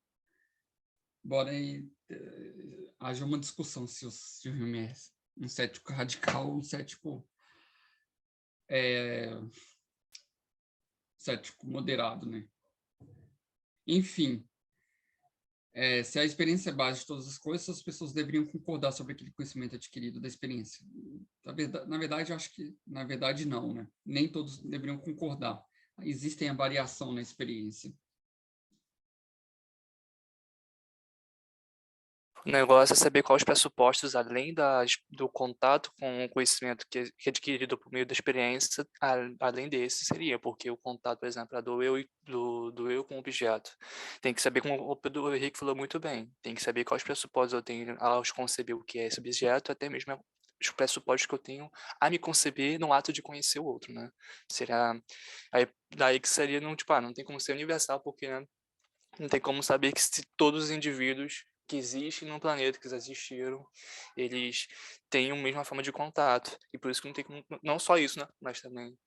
Embora aí, haja uma discussão se o Hume é um cético radical ou um cético moderado, né? Enfim, se a experiência é a base de todas as coisas, as pessoas deveriam concordar sobre aquele conhecimento adquirido da experiência. Na verdade, eu acho que, na verdade, não, né? Nem todos deveriam concordar. Existem a variação na experiência. O negócio é saber quais os pressupostos, além do contato com o conhecimento que é adquirido por meio da experiência, além desse seria, porque o contato, por exemplo, é do eu com o objeto. Tem que saber, como o Pedro Henrique falou muito bem, tem que saber quais pressupostos eu tenho ao conceber o que é esse objeto, até mesmo os pressupostos que eu tenho a me conceber no ato de conhecer o outro, né? Será aí daí que seria não, tipo, não tem como ser universal, porque, né, não tem como saber que se todos os indivíduos que existem no planeta, que já existiram, eles têm a mesma forma de contato. E por isso que não tem como, não só isso, né? Mas também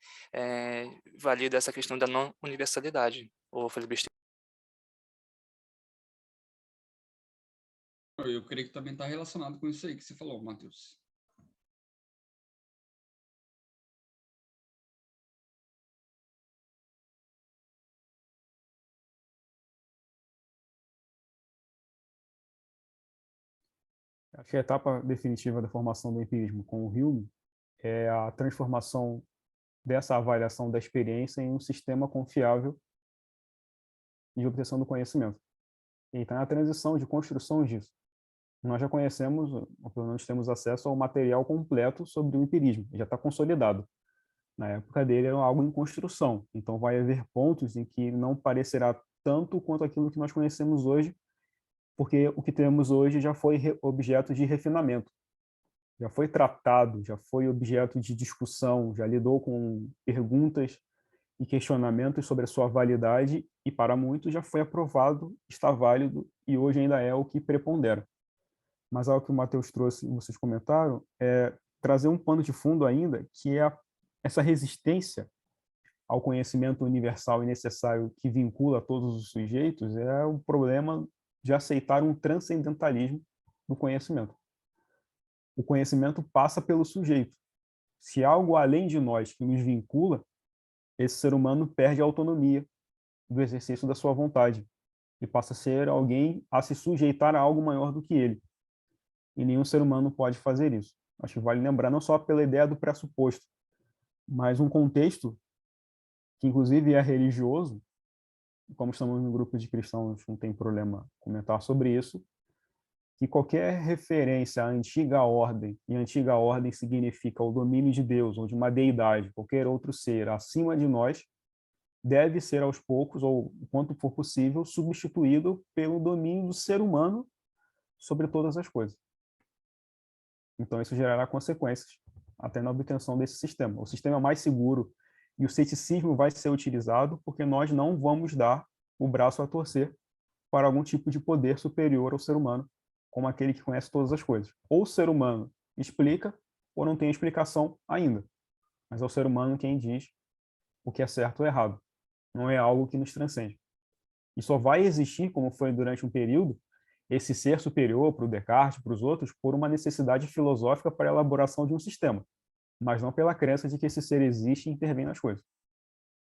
valida essa questão da não universalidade. Ou falei besteira? Eu creio que também está relacionado com isso aí que você falou, Matheus. Acho que a etapa definitiva da formação do empirismo com o Hume é a transformação dessa avaliação da experiência em um sistema confiável de obtenção do conhecimento. Então, é a transição de construção disso. Nós já conhecemos, ou pelo menos temos acesso ao material completo sobre o empirismo, já está consolidado. Na época dele era algo em construção, então vai haver pontos em que não parecerá tanto quanto aquilo que nós conhecemos hoje, porque o que temos hoje já foi objeto de refinamento, já foi tratado, já foi objeto de discussão, já lidou com perguntas e questionamentos sobre a sua validade e, para muitos, já foi aprovado, está válido e hoje ainda é o que prepondera. Mas algo que o Matheus trouxe e vocês comentaram é trazer um pano de fundo ainda, que é essa resistência ao conhecimento universal e necessário que vincula todos os sujeitos, é o problema de aceitar um transcendentalismo do conhecimento. O conhecimento passa pelo sujeito. Se há algo além de nós que nos vincula, esse ser humano perde a autonomia do exercício da sua vontade e passa a ser alguém a se sujeitar a algo maior do que ele. E nenhum ser humano pode fazer isso. Acho que vale lembrar não só pela ideia do pressuposto, mas um contexto que inclusive é religioso, como estamos no grupo de cristãos, não tem problema comentar sobre isso, que qualquer referência à antiga ordem, e antiga ordem significa o domínio de Deus ou de uma deidade, qualquer outro ser acima de nós, deve ser aos poucos, ou o quanto for possível, substituído pelo domínio do ser humano sobre todas as coisas. Então isso gerará consequências até na obtenção desse sistema. O sistema é mais seguro e o ceticismo vai ser utilizado porque nós não vamos dar o braço a torcer para algum tipo de poder superior ao ser humano, como aquele que conhece todas as coisas. Ou o ser humano explica, ou não tem explicação ainda. Mas é o ser humano quem diz o que é certo ou errado. Não é algo que nos transcende. E só vai existir, como foi durante um período, esse ser superior para o Descartes, para os outros, por uma necessidade filosófica para a elaboração de um sistema, mas não pela crença de que esse ser existe e intervém nas coisas.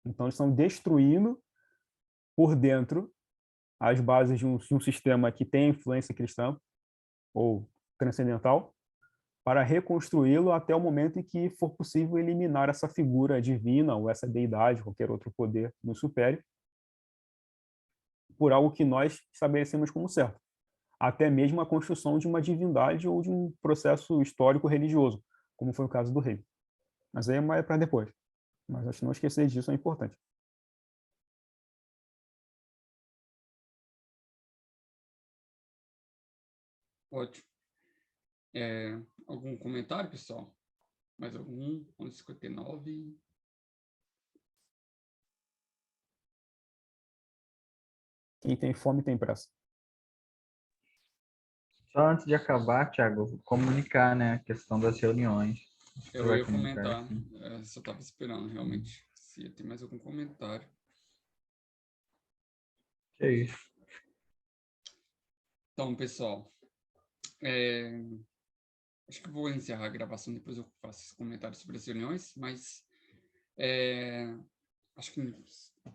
Então, eles estão destruindo por dentro as bases de um sistema que tem influência cristã ou transcendental, para reconstruí-lo até o momento em que for possível eliminar essa figura divina ou essa deidade, qualquer outro poder que nos supere, por algo que nós estabelecemos como certo. Até mesmo a construção de uma divindade ou de um processo histórico religioso, como foi o caso do rei. Mas aí é para depois. Mas acho que não esquecer disso é importante. Ótimo. Algum comentário, pessoal? Mais algum? 11h59. Quem tem fome tem pressa. Só antes de acabar, Thiago, comunicar, né, a questão das reuniões. Você Eu vai ia comunicar comentar, aqui. só estava esperando realmente se ia ter mais algum comentário. Que é isso. Então, pessoal, acho que vou encerrar a gravação, depois eu faço esse comentário sobre as reuniões, mas acho que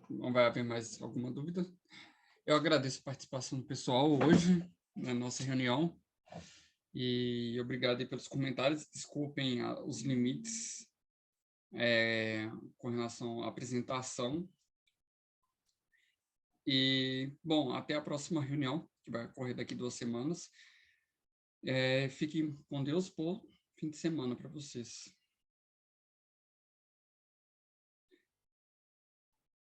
não vai haver mais alguma dúvida. Eu agradeço a participação do pessoal hoje na nossa reunião e obrigado aí pelos comentários. Desculpem os limites com relação à apresentação. E, bom, até a próxima reunião, que vai ocorrer daqui 2 semanas. Fiquem com Deus, bom fim de semana para vocês.